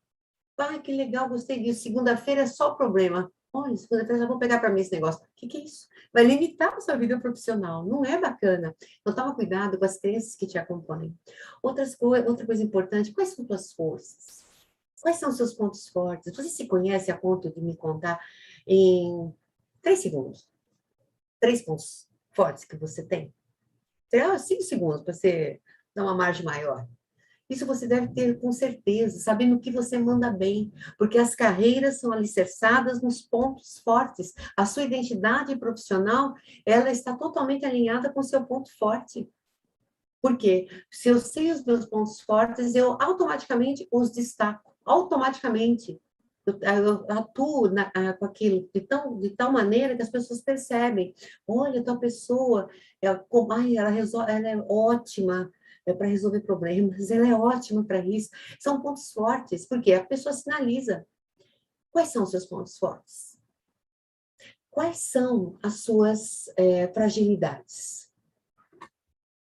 que legal, gostei disso. Segunda-feira é só problema. Olha, segunda-feira já vou pegar para mim esse negócio. O que é isso? Vai limitar a sua vida profissional. Não é bacana. Então, toma cuidado com as crenças que te acompanham. Outra coisa importante, quais são suas forças? Quais são os seus pontos fortes? Você se conhece a ponto de me contar em 3 segundos? 3 pontos fortes que você tem? 5 segundos para você dar uma margem maior. Isso você deve ter com certeza, sabendo que você manda bem, porque as carreiras são alicerçadas nos pontos fortes. A sua identidade profissional, ela está totalmente alinhada com o seu ponto forte. Por quê? Se eu sei os meus pontos fortes, eu automaticamente os destaco. Automaticamente. Eu atuo com aquilo de tal maneira que as pessoas percebem. Olha, tal pessoa, ela é ótima para resolver problemas, ela é ótima para isso. São pontos fortes, porque a pessoa sinaliza. Quais são os seus pontos fortes? Quais são as suas fragilidades?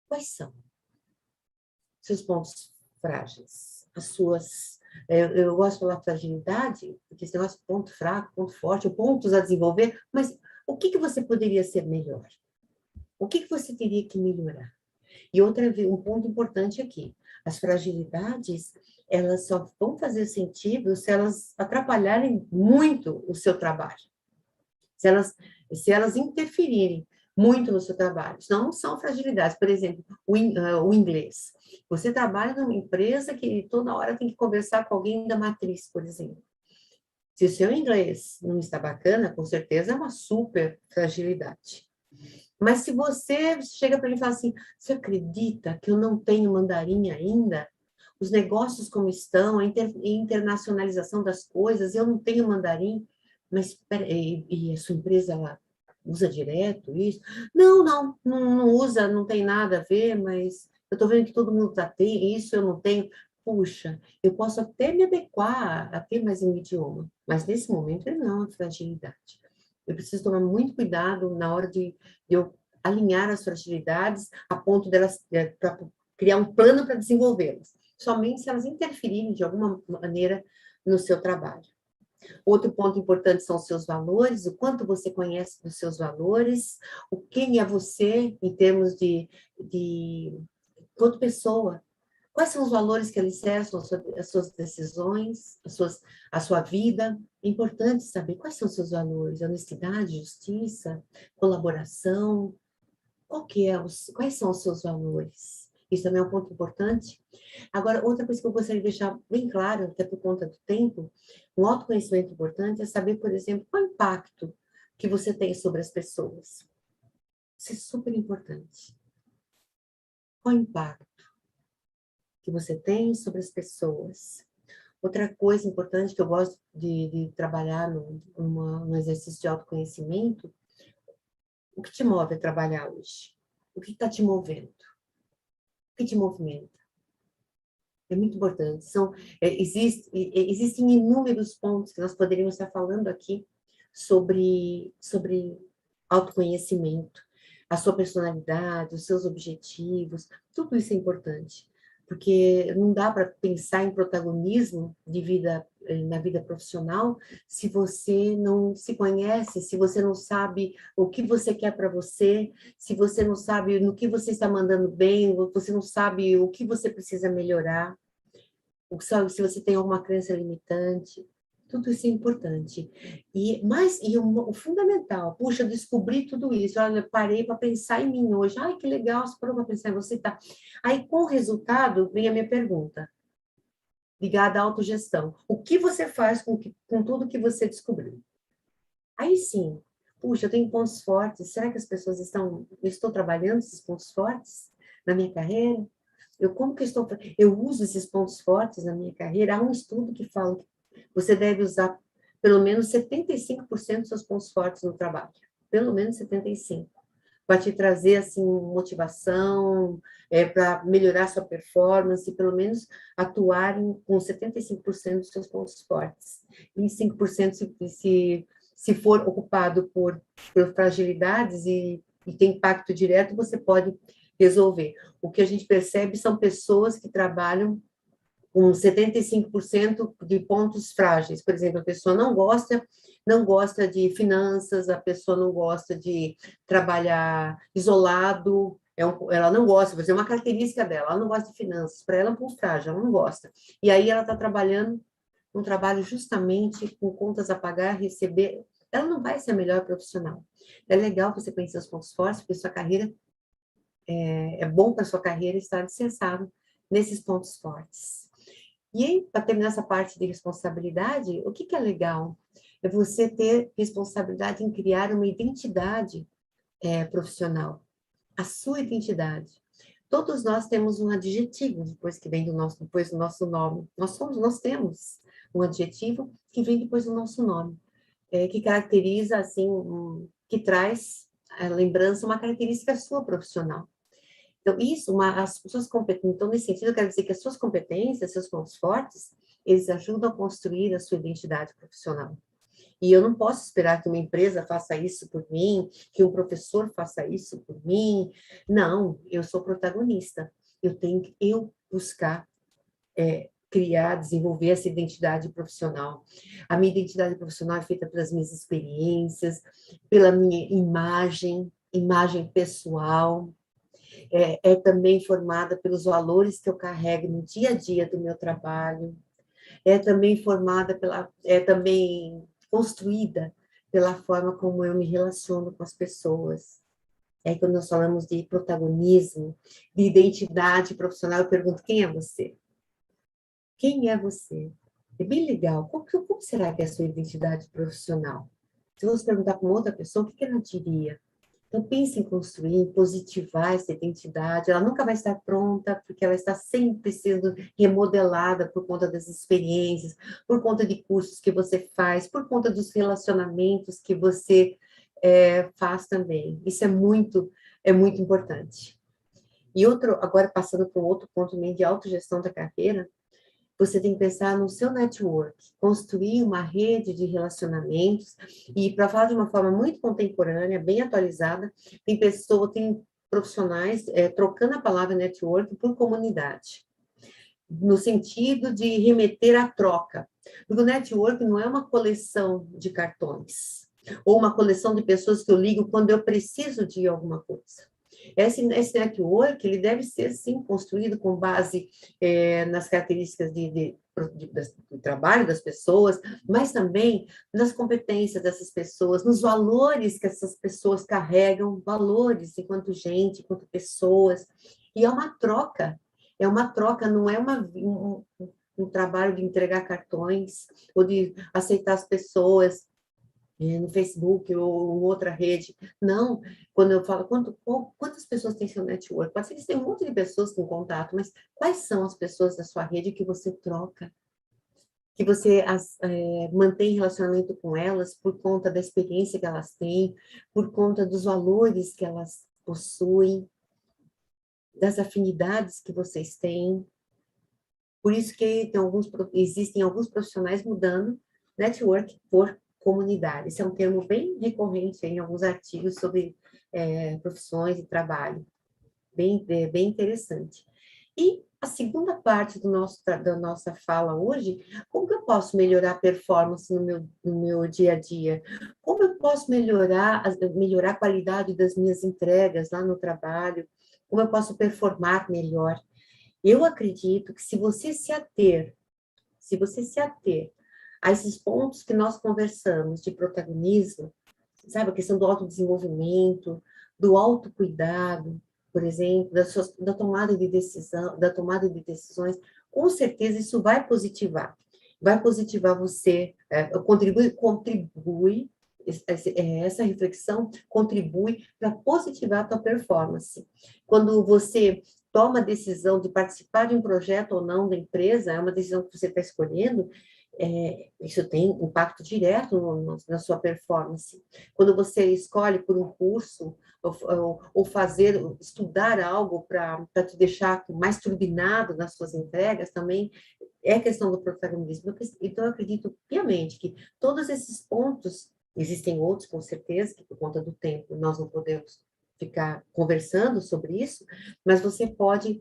Quais são seus pontos frágeis? As suas... Eu gosto de falar fragilidade, porque esse negócio de ponto fraco, ponto forte, pontos a desenvolver, mas o que você poderia ser melhor? O que você teria que melhorar? E um ponto importante aqui, as fragilidades, elas só vão fazer sentido se elas atrapalharem muito o seu trabalho. Se elas interferirem muito no seu trabalho. Não são fragilidades. Por exemplo, o inglês. Você trabalha numa empresa que toda hora tem que conversar com alguém da matriz, por exemplo. Se o seu inglês não está bacana, com certeza é uma super fragilidade. Mas se você chega para ele e fala assim, você acredita que eu não tenho mandarim ainda? Os negócios como estão, a internacionalização das coisas, eu não tenho mandarim, mas e a sua empresa ela usa direto isso? Não usa, não tem nada a ver, mas eu estou vendo que todo mundo tem isso, eu não tenho. Puxa, eu posso até me adequar a ter mais um idioma, mas nesse momento não é uma fragilidade. Eu preciso tomar muito cuidado na hora de eu alinhar as fragilidades a ponto delas, para criar um plano para desenvolvê-las. Somente se elas interferirem de alguma maneira no seu trabalho. Outro ponto importante são os seus valores, o quanto você conhece dos seus valores, quem é você em termos de quanto pessoa. Quais são os valores que alicerçam as suas decisões, a sua vida? É importante saber quais são os seus valores, honestidade, justiça, colaboração. Quais são os seus valores? Isso também é um ponto importante. Agora, outra coisa que eu gostaria de deixar bem claro, até por conta do tempo, um autoconhecimento importante é saber, por exemplo, qual o impacto que você tem sobre as pessoas. Isso é super importante. Qual o impacto que você tem sobre as pessoas? Outra coisa importante que eu gosto de trabalhar no exercício de autoconhecimento, o que te move a trabalhar hoje? O que está te movendo? O que te movimenta? É muito importante. Existem inúmeros pontos que nós poderíamos estar falando aqui sobre autoconhecimento, a sua personalidade, os seus objetivos, tudo isso é importante. porque não dá para pensar em protagonismo de vida, na vida profissional se você não se conhece, se você não sabe o que você quer para você, se você não sabe no que você está mandando bem, você não sabe o que você precisa melhorar, se você tem alguma crença limitante. Tudo isso é importante. O fundamental, puxa, eu descobri tudo isso. Olha, eu parei para pensar em mim hoje. Ai, que legal, você parou para pensar em você, tá? Aí, com o resultado, vem a minha pergunta, ligada à autogestão. O que você faz com tudo que você descobriu? Aí sim, puxa, eu tenho pontos fortes. Será que as pessoas eu estou trabalhando esses pontos fortes na minha carreira? Eu uso esses pontos fortes na minha carreira? Há um estudo que fala que você deve usar pelo menos 75% dos seus pontos fortes no trabalho. Pelo menos 75%. Para te trazer, assim, motivação, para melhorar sua performance, pelo menos atuar com 75% dos seus pontos fortes. E 5% se for ocupado por fragilidades e tem impacto direto, você pode resolver. O que a gente percebe são pessoas que trabalham com 75% de pontos frágeis. Por exemplo, a pessoa não gosta de finanças, a pessoa não gosta de trabalhar isolado, ela não gosta, vou dizer, uma característica dela, ela não gosta de finanças, para ela é um ponto frágil, ela não gosta. E aí ela está trabalhando um trabalho justamente com contas a pagar, receber, ela não vai ser a melhor profissional. É legal você conhecer os pontos fortes, porque sua carreira é bom para sua carreira estar alicerçado nesses pontos fortes. E aí, para terminar essa parte de responsabilidade, o que é legal? É você ter responsabilidade em criar uma identidade profissional, a sua identidade. Todos nós temos um adjetivo depois do nosso nome. Nós temos um adjetivo que vem depois do nosso nome, que caracteriza, assim, que traz a lembrança, uma característica sua profissional. Então, as suas competências, então, nesse sentido, eu quero dizer que as suas competências, seus pontos fortes, eles ajudam a construir a sua identidade profissional. E eu não posso esperar que uma empresa faça isso por mim, que um professor faça isso por mim. Não, eu sou protagonista. Eu tenho que buscar criar, desenvolver essa identidade profissional. A minha identidade profissional é feita pelas minhas experiências, pela minha imagem pessoal, é também formada pelos valores que eu carrego no dia a dia do meu trabalho, é também construída pela forma como eu me relaciono com as pessoas. Quando nós falamos de protagonismo, de identidade profissional, eu pergunto, quem é você? Quem é você? É bem legal. Como será que é a sua identidade profissional? Se você perguntar para uma outra pessoa, o que ela diria? Então, pense em construir, em positivar essa identidade. Ela nunca vai estar pronta, porque ela está sempre sendo remodelada por conta das experiências, por conta de cursos que você faz, por conta dos relacionamentos que você faz também. Isso é muito importante. E agora passando para um outro ponto também de autogestão da carreira, você tem que pensar no seu network, construir uma rede de relacionamentos, e para falar de uma forma muito contemporânea, bem atualizada, tem profissionais trocando a palavra network por comunidade, no sentido de remeter à troca. Porque o network não é uma coleção de cartões, ou uma coleção de pessoas que eu ligo quando eu preciso de alguma coisa. Esse network, ele deve ser, sim, construído com base nas características do trabalho das pessoas, mas também nas competências dessas pessoas, nos valores que essas pessoas carregam, valores enquanto gente, enquanto pessoas. E é uma troca, não é um trabalho de entregar cartões ou de aceitar as pessoas no Facebook ou em outra rede. Não, quando eu falo, quantas pessoas tem seu network? Pode ser que você tenha um monte de pessoas com contato, mas quais são as pessoas da sua rede que você troca? Que você mantém relacionamento com elas por conta da experiência que elas têm, por conta dos valores que elas possuem, das afinidades que vocês têm. Por isso que existem alguns profissionais mudando network por comunidade. Esse é um termo bem recorrente em alguns artigos sobre profissões e trabalho. Bem interessante. E a segunda parte da nossa fala hoje, como que eu posso melhorar a performance no meu dia a dia? Como eu posso melhorar a qualidade das minhas entregas lá no trabalho? Como eu posso performar melhor? Eu acredito que se você se ater a esses pontos que nós conversamos de protagonismo, sabe, a questão do autodesenvolvimento, do autocuidado, por exemplo, da tomada de decisão, da tomada de decisões, com certeza isso vai positivar você, contribui, essa reflexão contribui para positivar a tua performance. Quando você toma a decisão de participar de um projeto ou não da empresa, é uma decisão que você está escolhendo, isso tem impacto direto na sua performance. Quando você escolhe por um curso, ou estudar algo para te deixar mais turbinado nas suas entregas, também é questão do protagonismo. Então, eu acredito piamente que todos esses pontos, existem outros, com certeza, que por conta do tempo nós não podemos ficar conversando sobre isso, mas você pode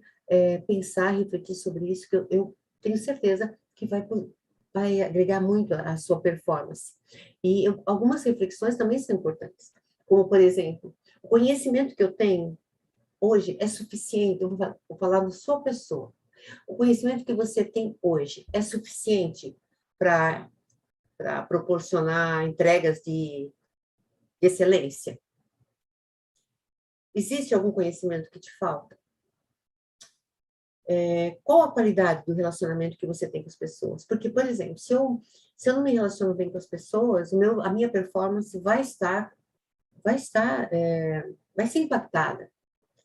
pensar, refletir sobre isso, que eu tenho certeza que vai agregar muito à sua performance. E algumas reflexões também são importantes, como, por exemplo, o conhecimento que eu tenho hoje é suficiente, eu vou falar da sua pessoa, o conhecimento que você tem hoje é suficiente para proporcionar entregas de excelência? Existe algum conhecimento que te falta? Qual a qualidade do relacionamento que você tem com as pessoas? Porque, por exemplo, se eu não me relaciono bem com as pessoas, a minha performance vai ser impactada.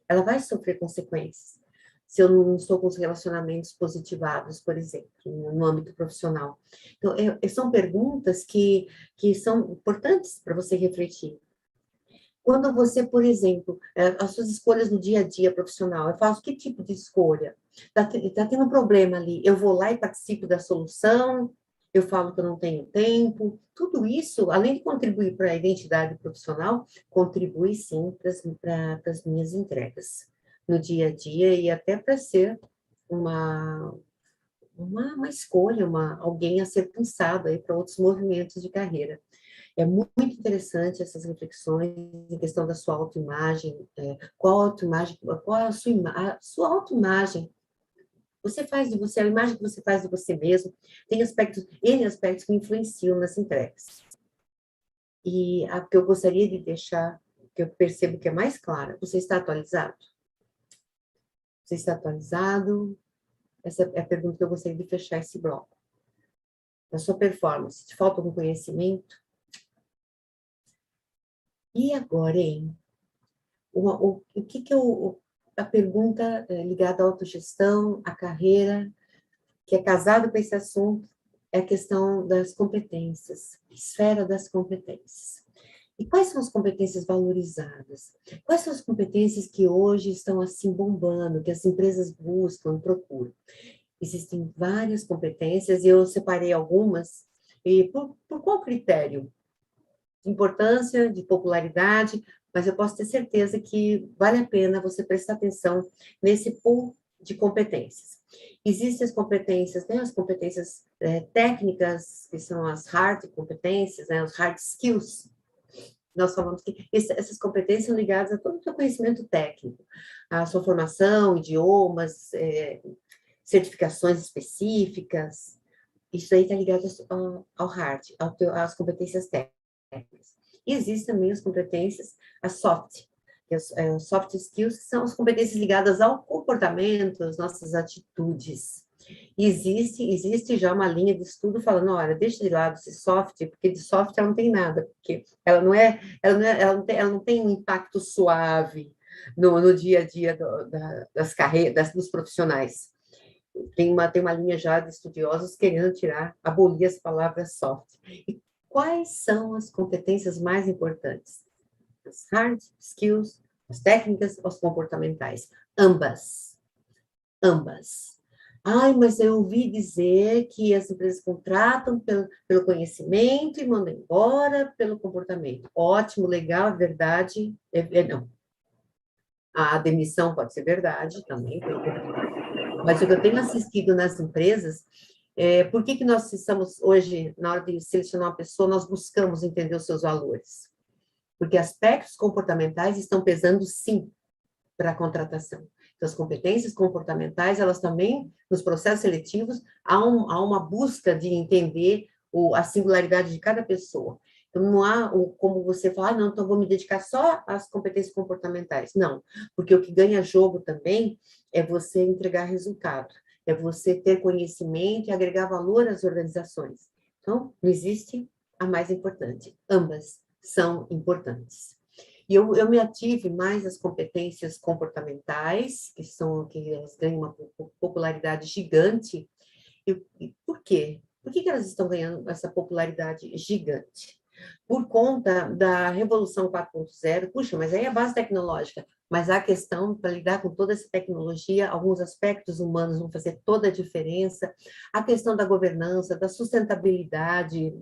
Ela vai sofrer consequências. Se eu não estou com os relacionamentos positivados, por exemplo, no âmbito profissional. Então, são perguntas que são importantes para você refletir. Quando você, por exemplo, as suas escolhas no dia a dia profissional, eu faço que tipo de escolha? Está tendo um problema ali, eu vou lá e participo da solução, eu falo que eu não tenho tempo, tudo isso, além de contribuir para a identidade profissional, contribui sim para as minhas entregas no dia a dia e até para ser uma escolha, alguém a ser pensado aí para outros movimentos de carreira. É muito interessante essas reflexões em questão da sua autoimagem, qual é a sua autoimagem. Você faz de você, a imagem que você faz de você mesmo, tem N aspectos que influenciam nas entregas. E a que eu gostaria de deixar, que eu percebo que é mais clara, você está atualizado? Você está atualizado? Essa é a pergunta que eu gostaria de fechar esse bloco. Na sua performance, te falta algum conhecimento? E agora, hein? O que a pergunta ligada à autogestão, à carreira, que é casada com esse assunto, é a questão das competências, esfera das competências. E quais são as competências valorizadas? Quais são as competências que hoje estão assim bombando, que as empresas buscam, procuram? Existem várias competências, e eu separei algumas, e por qual critério? De importância, de popularidade, mas eu posso ter certeza que vale a pena você prestar atenção nesse pool de competências. Existem as competências, né, as competências técnicas, que são as hard competências, né, os hard skills. Nós falamos que essas competências são ligadas a todo o seu conhecimento técnico, a sua formação, idiomas, certificações específicas. Isso aí está ligado ao hard, às competências técnicas. E existem também as competências, as soft, que as soft skills, que são as competências ligadas ao comportamento, às nossas atitudes. E existe já uma linha de estudo falando, olha, deixa de lado esse soft, porque de soft ela não tem nada, porque ela não tem um impacto suave no dia a dia das carreiras, dos profissionais. Tem uma linha já de estudiosos querendo abolir as palavras soft. E quais são as competências mais importantes? As hard skills, as técnicas, as comportamentais? Ambas. Ai, mas eu ouvi dizer que as empresas contratam pelo conhecimento e mandam embora pelo comportamento. Ótimo, legal, verdade. Não. A demissão pode ser verdade também, pelo comportamento. Mas o que eu tenho assistido nas empresas, por que nós estamos hoje, na hora de selecionar uma pessoa, nós buscamos entender os seus valores? Porque aspectos comportamentais estão pesando, sim, para a contratação. Então, as competências comportamentais, elas também, nos processos seletivos, há uma busca de entender a singularidade de cada pessoa. Então, não há como você falar, não, então vou me dedicar só às competências comportamentais. Não, porque o que ganha jogo também é você entregar resultado, é você ter conhecimento e agregar valor às organizações. Então, não existe a mais importante, ambas são importantes. E eu me ative mais às competências comportamentais, que elas ganham uma popularidade gigante. E por quê? Por que elas estão ganhando essa popularidade gigante? Por conta da Revolução 4.0, puxa, mas aí é a base tecnológica, mas a questão, para lidar com toda essa tecnologia, alguns aspectos humanos vão fazer toda a diferença, a questão da governança, da sustentabilidade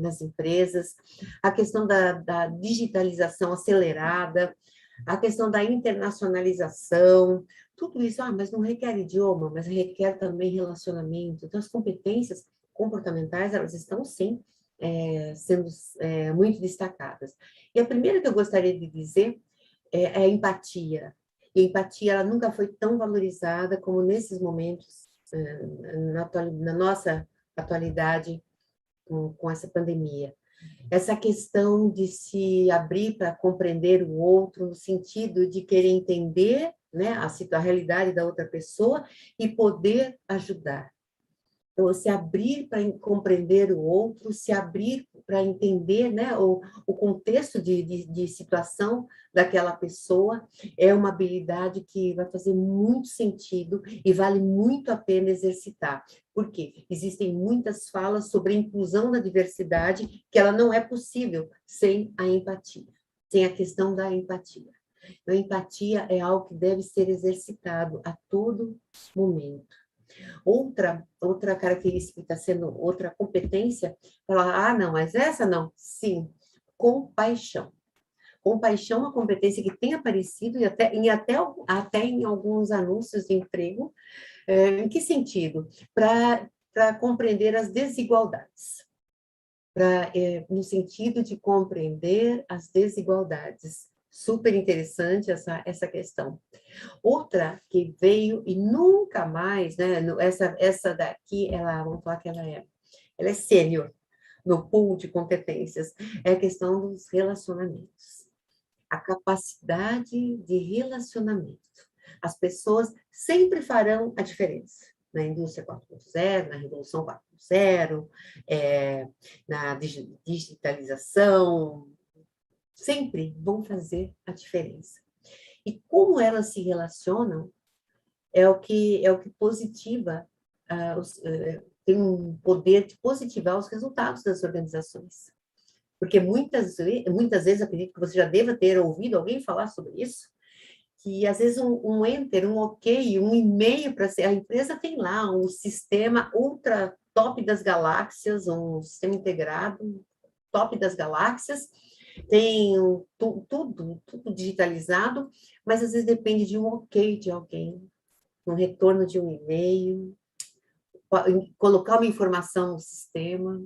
nas empresas, a questão da digitalização acelerada, a questão da internacionalização, tudo isso, mas não requer idioma, mas requer também relacionamento. Então, as competências comportamentais, elas estão, sim, sendo muito destacadas. E a primeira que eu gostaria de dizer é a empatia. E a empatia, ela nunca foi tão valorizada como nesses momentos, na nossa atualidade, com essa pandemia. Essa questão de se abrir para compreender o outro, no sentido de querer entender, né, a realidade da outra pessoa e poder ajudar. Então, se abrir para compreender o outro, se abrir para entender, né, o contexto de situação daquela pessoa, é uma habilidade que vai fazer muito sentido e vale muito a pena exercitar. Por quê? Existem muitas falas sobre a inclusão da diversidade, que ela não é possível sem a empatia, sem a questão da empatia. Então, a empatia é algo que deve ser exercitado a todo momento. Outra característica que está sendo, outra competência, falar, não, mas essa não. Sim, compaixão. Compaixão é uma competência que tem aparecido e até em alguns anúncios de emprego. Em que sentido? Para compreender as desigualdades. No sentido de compreender as desigualdades. Super interessante essa questão. Outra que veio e nunca mais, né? Essa daqui, vamos falar que ela é sênior no pool de competências, é a questão dos relacionamentos. A capacidade de relacionamento. As pessoas sempre farão a diferença. Na indústria 4.0, na Revolução 4.0, na digitalização, sempre vão fazer a diferença. E como elas se relacionam é o que positiva, tem um poder de positivar os resultados das organizações. Porque muitas vezes, acredito que você já deva ter ouvido alguém falar sobre isso, que às vezes um enter, um ok, um e-mail para ser, a empresa tem lá um sistema ultra top das galáxias, um sistema integrado top das galáxias, tem tudo digitalizado, mas às vezes depende de um ok de alguém, um retorno de um e-mail, colocar uma informação no sistema,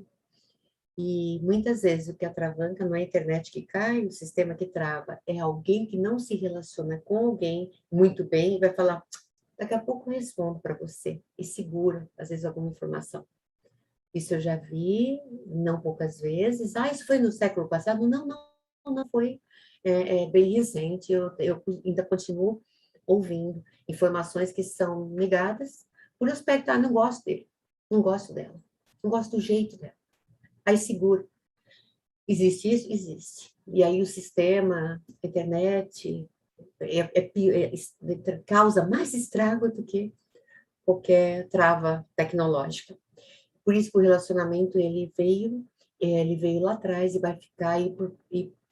e muitas vezes o que atravanca não é a internet que cai, o sistema que trava, é alguém que não se relaciona com alguém muito bem e vai falar, daqui a pouco eu respondo para você, e segura, às vezes, alguma informação. Isso eu já vi, não poucas vezes. Isso foi no século passado? Não foi. É bem recente, eu ainda continuo ouvindo informações que são negadas por aspecto, não gosto dele, não gosto dela, não gosto do jeito dela. Aí seguro. Existe isso? Existe. E aí o sistema, a internet, causa mais estrago do que qualquer trava tecnológica. Por isso que o relacionamento ele veio lá atrás e vai ficar aí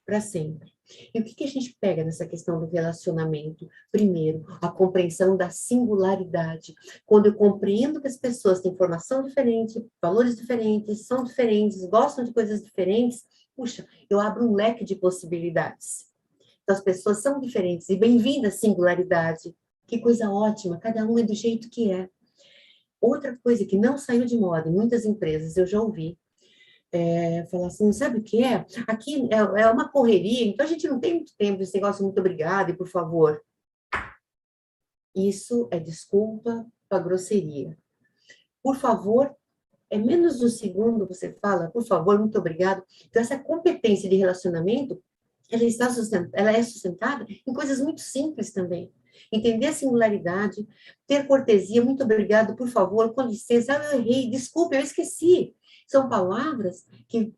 para sempre. E o que a gente pega nessa questão do relacionamento? Primeiro, a compreensão da singularidade. Quando eu compreendo que as pessoas têm formação diferente, valores diferentes, são diferentes, gostam de coisas diferentes, puxa, eu abro um leque de possibilidades. Então, as pessoas são diferentes e bem-vinda a singularidade Que coisa ótima, cada um é do jeito que é. Outra coisa que não saiu de moda em muitas empresas, eu já ouvi, falar assim, sabe o que é? Aqui é uma correria, então a gente não tem muito tempo, esse negócio, muito obrigada e por favor. Isso é desculpa para grosseria. Por favor, é menos de um segundo você fala, por favor, muito obrigado. Então, essa competência de relacionamento, ela é sustentada em coisas muito simples também. Entender a singularidade, ter cortesia, muito obrigado, por favor, com licença, eu errei, desculpe, eu esqueci. São palavras que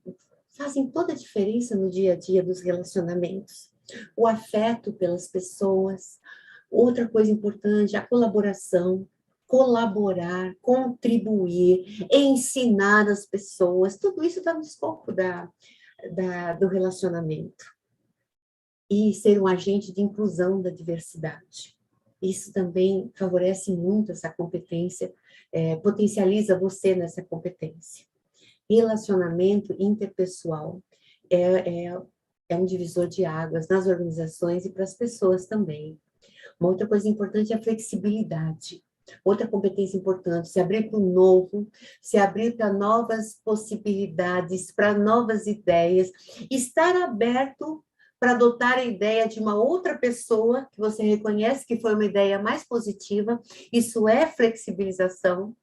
fazem toda a diferença no dia a dia dos relacionamentos. O afeto pelas pessoas. Outra coisa importante, a colaboração. Colaborar, contribuir, ensinar as pessoas, tudo isso está no escopo do relacionamento. E ser um agente de inclusão da diversidade. Isso também favorece muito essa competência, potencializa você nessa competência. Relacionamento interpessoal é um divisor de águas nas organizações e para as pessoas também. Uma outra coisa importante é a flexibilidade. Outra competência importante, se abrir para o novo, se abrir para novas possibilidades, para novas ideias, estar aberto para adotar a ideia de uma outra pessoa que você reconhece que foi uma ideia mais positiva. Isso é flexibilização,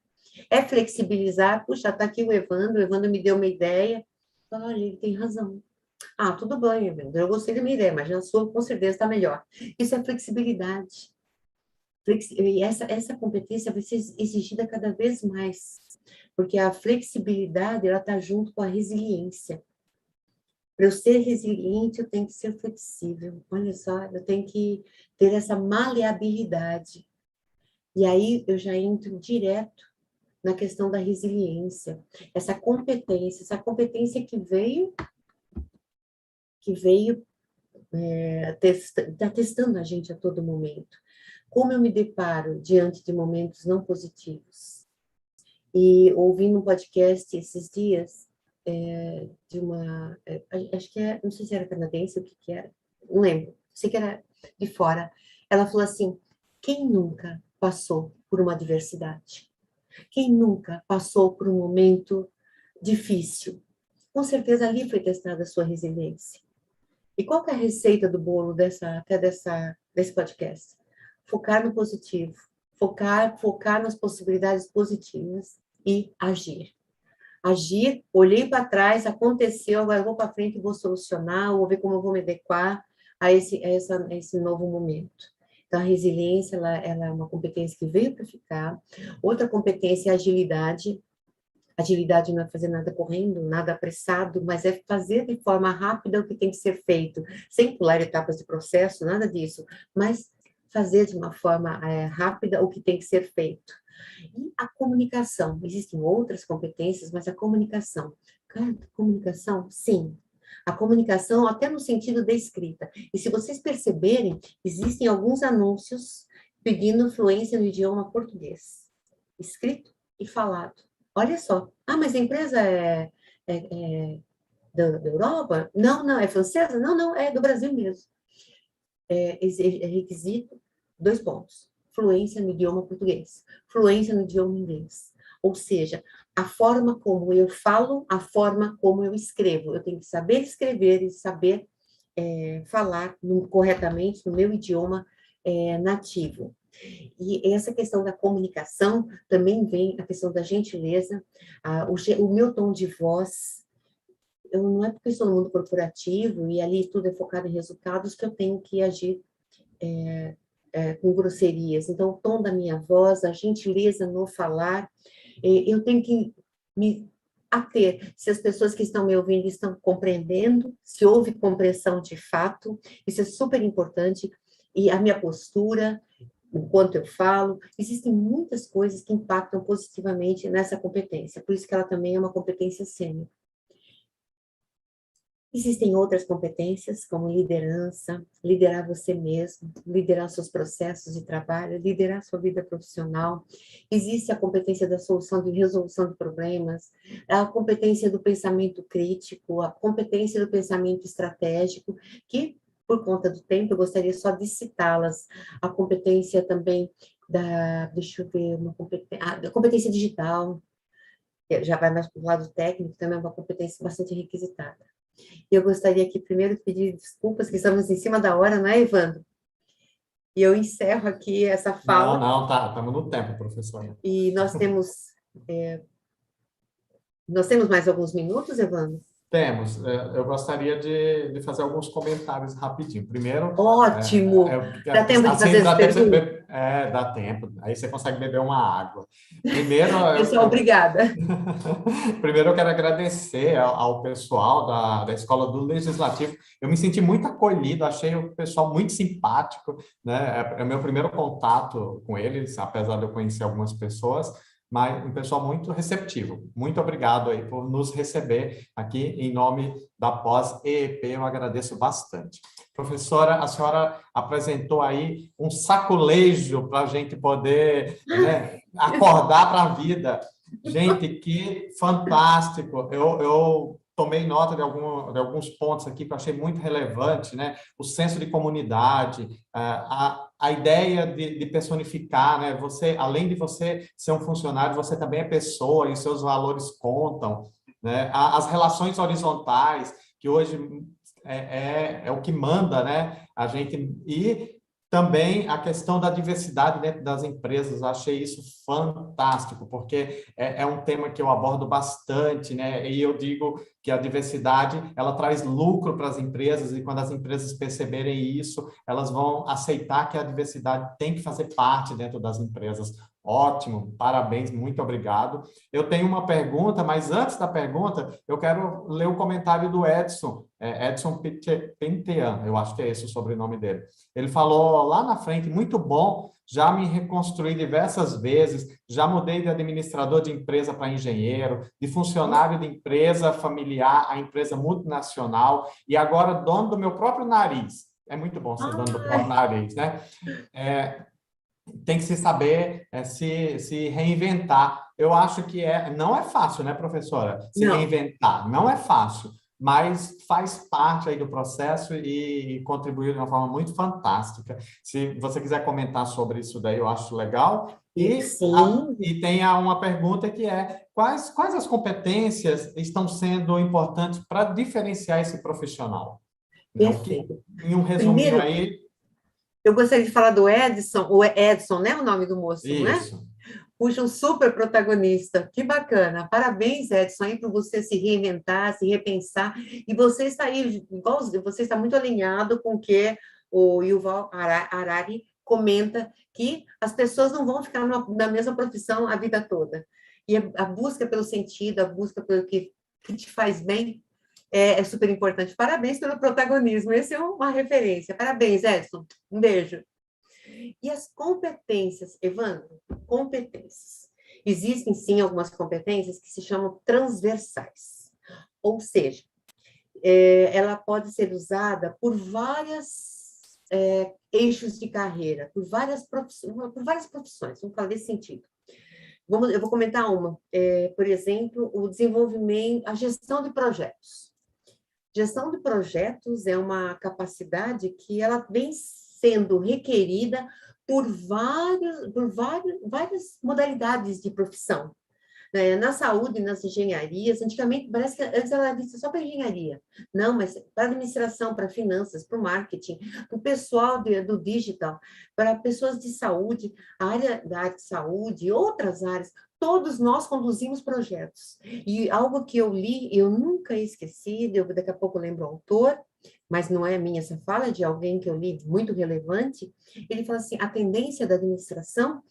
é flexibilizar. Puxa, está aqui o Evandro me deu uma ideia. Olha, ele tem razão. Ah, tudo bem, Evandro, eu gostei da minha ideia, mas a sua com certeza está melhor. Isso é flexibilidade. E essa competência vai ser exigida cada vez mais, porque a flexibilidade ela está junto com a resiliência. Para eu ser resiliente, eu tenho que ser flexível. Olha só, eu tenho que ter essa maleabilidade. E aí eu já entro direto na questão da resiliência. Essa competência que veio está testando a gente a todo momento. Como eu me deparo diante de momentos não positivos? E ouvindo um podcast esses dias, de uma, acho que não sei se era canadense, o que era, não lembro, sei que era de fora. Ela falou assim, quem nunca passou por uma adversidade? Quem nunca passou por um momento difícil? Com certeza ali foi testada a sua resiliência. E qual que é a receita do bolo desse podcast? Focar no positivo, focar nas possibilidades positivas e agir. Agir, olhei para trás, aconteceu, agora eu vou para frente e vou solucionar, vou ver como eu vou me adequar a esse novo momento. Então, a resiliência, ela é uma competência que veio para ficar. Outra competência é a agilidade. Agilidade não é fazer nada correndo, nada apressado, mas é fazer de forma rápida o que tem que ser feito, sem pular etapas de processo, nada disso, mas fazer de uma forma rápida o que tem que ser feito. E a comunicação, existem outras competências, mas a comunicação. Comunicação, sim. A comunicação até no sentido da escrita. E se vocês perceberem, existem alguns anúncios pedindo fluência no idioma português. Escrito e falado. Olha só. Ah, mas a empresa da Europa? Não, é francesa? Não, é do Brasil mesmo. É requisito, 2 pontos. Fluência no idioma português. Fluência no idioma inglês. Ou seja, a forma como eu falo, a forma como eu escrevo. Eu tenho que saber escrever e saber falar corretamente no meu idioma nativo. E essa questão da comunicação também vem a questão da gentileza, o meu tom de voz. Não é porque eu estou no mundo corporativo e ali tudo é focado em resultados que eu tenho que agir com grosserias. Então, o tom da minha voz, a gentileza no falar, eu tenho que me ater se as pessoas que estão me ouvindo estão compreendendo, se houve compreensão de fato, isso é super importante, e a minha postura, enquanto eu falo, existem muitas coisas que impactam positivamente nessa competência, por isso que ela também é uma competência sênior. Existem outras competências, como liderança, liderar você mesmo, liderar seus processos de trabalho, liderar sua vida profissional. Existe a competência da solução e resolução de problemas, a competência do pensamento crítico, a competência do pensamento estratégico, que por conta do tempo, eu gostaria só de citá-las. A competência também deixa eu ver, a competência digital, que já vai mais para o lado técnico, também é uma competência bastante requisitada. Eu gostaria aqui primeiro de pedir desculpas, que estamos em cima da hora, não é, Evandro? E eu encerro aqui essa fala. Não, tá, estamos no tempo, professora. E nós temos mais alguns minutos, Evandro? Temos. Eu gostaria de fazer alguns comentários rapidinho. Primeiro... Ótimo! Dá tempo de fazer as perguntas? Dá tempo. Aí você consegue beber uma água. Primeiro... Pessoal, obrigada. Primeiro, eu quero agradecer ao pessoal da Escola do Legislativo. Eu me senti muito acolhido, achei o pessoal muito simpático, né? É o meu primeiro contato com eles, apesar de eu conhecer algumas pessoas, mas um pessoal muito receptivo. Muito obrigado aí por nos receber aqui em nome da pós-EEP, eu agradeço bastante. Professora, a senhora apresentou aí um saculejo para a gente poder, né, acordar para a vida. Gente, que fantástico! Eu tomei nota de alguns pontos aqui que eu achei muito relevante, né? O senso de comunidade, a ideia de personificar, né? Você, além de você ser um funcionário, você também é pessoa e os seus valores contam, né? As relações horizontais, que hoje é o que manda, né? A gente... E também a questão da diversidade dentro das empresas, eu achei isso fantástico, porque é um tema que eu abordo bastante, né? E eu digo que a diversidade, ela traz lucro para as empresas, e quando as empresas perceberem isso, elas vão aceitar que a diversidade tem que fazer parte dentro das empresas. Ótimo, parabéns, muito obrigado. Eu tenho uma pergunta, mas antes da pergunta, eu quero ler o comentário do Edson, Edson Pentean, eu acho que é esse o sobrenome dele. Ele falou lá na frente, muito bom, já me reconstruí diversas vezes, já mudei de administrador de empresa para engenheiro, de funcionário de empresa familiar a empresa multinacional, e agora dono do meu próprio nariz. É muito bom ser dono do próprio nariz, né? Tem que se saber se reinventar. Eu acho que não é fácil, né, professora? Se reinventar, não é fácil, mas faz parte aí do processo e contribuiu de uma forma muito fantástica. Se você quiser comentar sobre isso daí, eu acho legal. E tem uma pergunta que é: quais as competências estão sendo importantes para diferenciar esse profissional? Perfeito. Em um resuminho aí... Eu gostaria de falar do Edson, né, o nome do moço, né? Puxa, um super protagonista, que bacana. Parabéns, Edson, aí por você se reinventar, se repensar, e você está aí, você está muito alinhado com o que o Yuval Harari comenta, que as pessoas não vão ficar na mesma profissão a vida toda. E a busca pelo sentido, a busca pelo que te faz bem, é super importante. Parabéns pelo protagonismo, esse é uma referência. Parabéns, Edson. Um beijo. E as competências, Evandro? Competências. Existem, sim, algumas competências que se chamam transversais. Ou seja, ela pode ser usada por vários eixos de carreira, por várias profissões. Vamos falar desse sentido. Eu vou comentar uma. Por exemplo, o desenvolvimento, a gestão de projetos. Gestão de projetos é uma capacidade que ela vem sendo requerida por várias modalidades de profissão. Na saúde, nas engenharias, antigamente, parece que antes ela era vista só para engenharia. Não, mas para administração, para finanças, para o marketing, para o pessoal do digital, para pessoas de saúde, da área de saúde, outras áreas, todos nós conduzimos projetos. E algo que eu li, eu nunca esqueci, daqui a pouco eu lembro o autor, mas não é minha essa fala, é de alguém que eu li muito relevante. Ele fala assim: a tendência da administração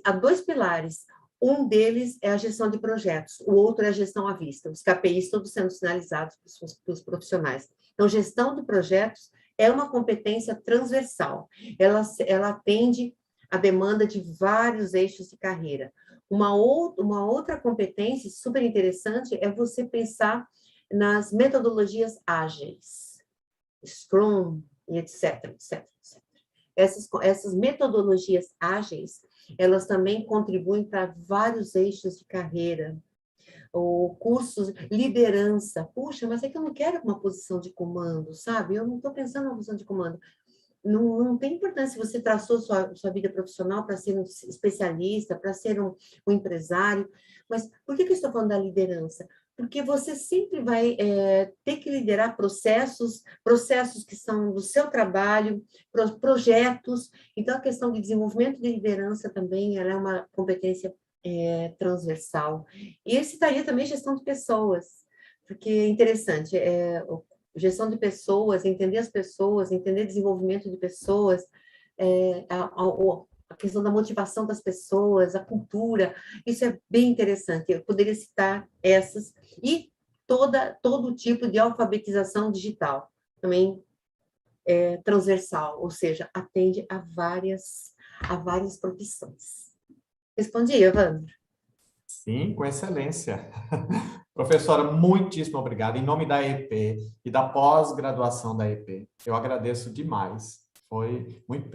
há dois pilares. Um deles é a gestão de projetos, o outro é a gestão à vista, os KPIs todos sendo sinalizados para os profissionais. Então, gestão de projetos é uma competência transversal, ela atende a demanda de vários eixos de carreira. Uma outra competência super interessante é você pensar nas metodologias ágeis, Scrum, etc, etc, etc. Essas metodologias ágeis, elas também contribuem para vários eixos de carreira. ou cursos, liderança. Puxa, mas é que eu não quero uma posição de comando, sabe? Eu não estou pensando numa posição de comando. Não tem importância se você traçou sua vida profissional para ser um especialista, para ser um empresário, mas por que eu estou falando da liderança? Porque você sempre vai ter que liderar processos que são do seu trabalho, projetos. Então, a questão de desenvolvimento de liderança também ela é uma competência transversal. E eu citaria também gestão de pessoas, porque é interessante, gestão de pessoas, entender desenvolvimento de pessoas, a questão da motivação das pessoas, a cultura, isso é bem interessante. Eu poderia citar essas e todo tipo de alfabetização digital, também transversal, ou seja, atende a várias profissões. Respondi, Evandro? Sim, com excelência. Professora, muitíssimo obrigado. Em nome da EP e da pós-graduação da EP, eu agradeço demais. Foi muito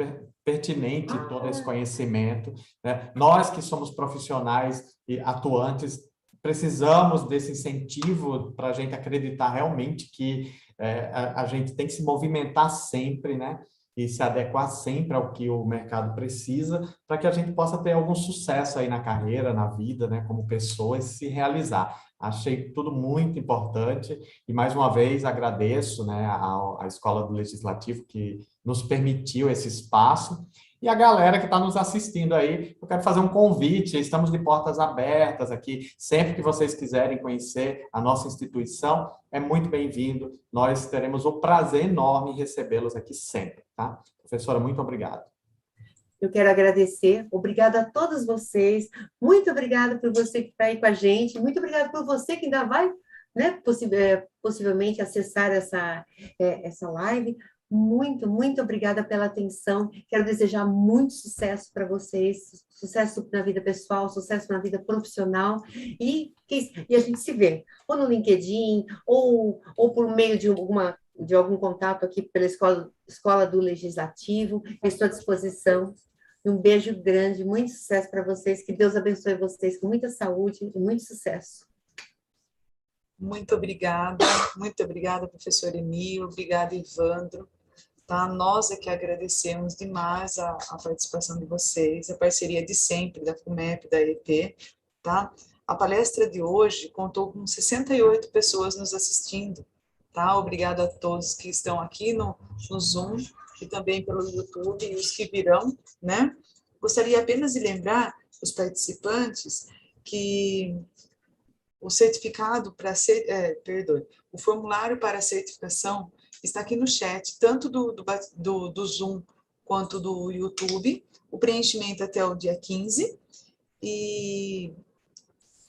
pertinente todo esse conhecimento, né? Nós que somos profissionais e atuantes, precisamos desse incentivo para a gente acreditar realmente que a gente tem que se movimentar sempre, né? E se adequar sempre ao que o mercado precisa, para que a gente possa ter algum sucesso aí na carreira, na vida, né, como pessoa, e se realizar. Achei tudo muito importante e, mais uma vez, agradeço, né, à Escola do Legislativo que nos permitiu esse espaço. E a galera que está nos assistindo aí, eu quero fazer um convite, estamos de portas abertas aqui, sempre que vocês quiserem conhecer a nossa instituição, é muito bem-vindo, nós teremos o prazer enorme em recebê-los aqui sempre, tá? Professora, muito obrigado. Eu quero agradecer, obrigada a todos vocês, muito obrigada por você que está aí com a gente, muito obrigada por você que ainda vai, né, possivelmente acessar essa live. Muito obrigada pela atenção. Quero desejar muito sucesso para vocês, sucesso na vida pessoal, sucesso na vida profissional. E a gente se vê, ou no LinkedIn, ou por meio de algum contato aqui pela Escola do Legislativo. Eu estou à disposição. Um beijo grande, muito sucesso para vocês. Que Deus abençoe vocês com muita saúde e muito sucesso. Muito obrigada, professor Emílio, obrigada, Evandro. Tá? Nós é que agradecemos demais a participação de vocês, a parceria de sempre da FUMEP, da EP. Tá? A palestra de hoje contou com 68 pessoas nos assistindo. Tá? Obrigado a todos que estão aqui no Zoom e também pelo YouTube e os que virão. Né? Gostaria apenas de lembrar os participantes que o certificado para o formulário para certificação está aqui no chat, tanto do Zoom quanto do YouTube, o preenchimento até o dia 15, e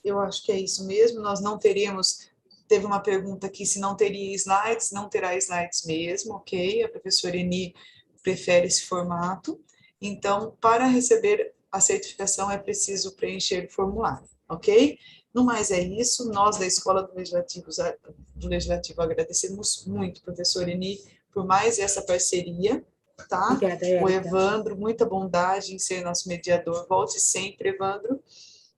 eu acho que é isso mesmo, nós não teremos, teve uma pergunta aqui se não teria slides, não terá slides mesmo, ok? A professora Eni prefere esse formato, então, para receber a certificação é preciso preencher o formulário, ok? No mais é isso, nós da Escola do Legislativo agradecemos muito, professor Eni, por mais essa parceria, tá? Obrigada, Érica. O Evandro, muita bondade em ser nosso mediador. Volte sempre, Evandro.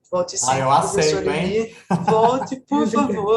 Volte sempre, eu aceito, professor hein? Eni. Volte, por favor.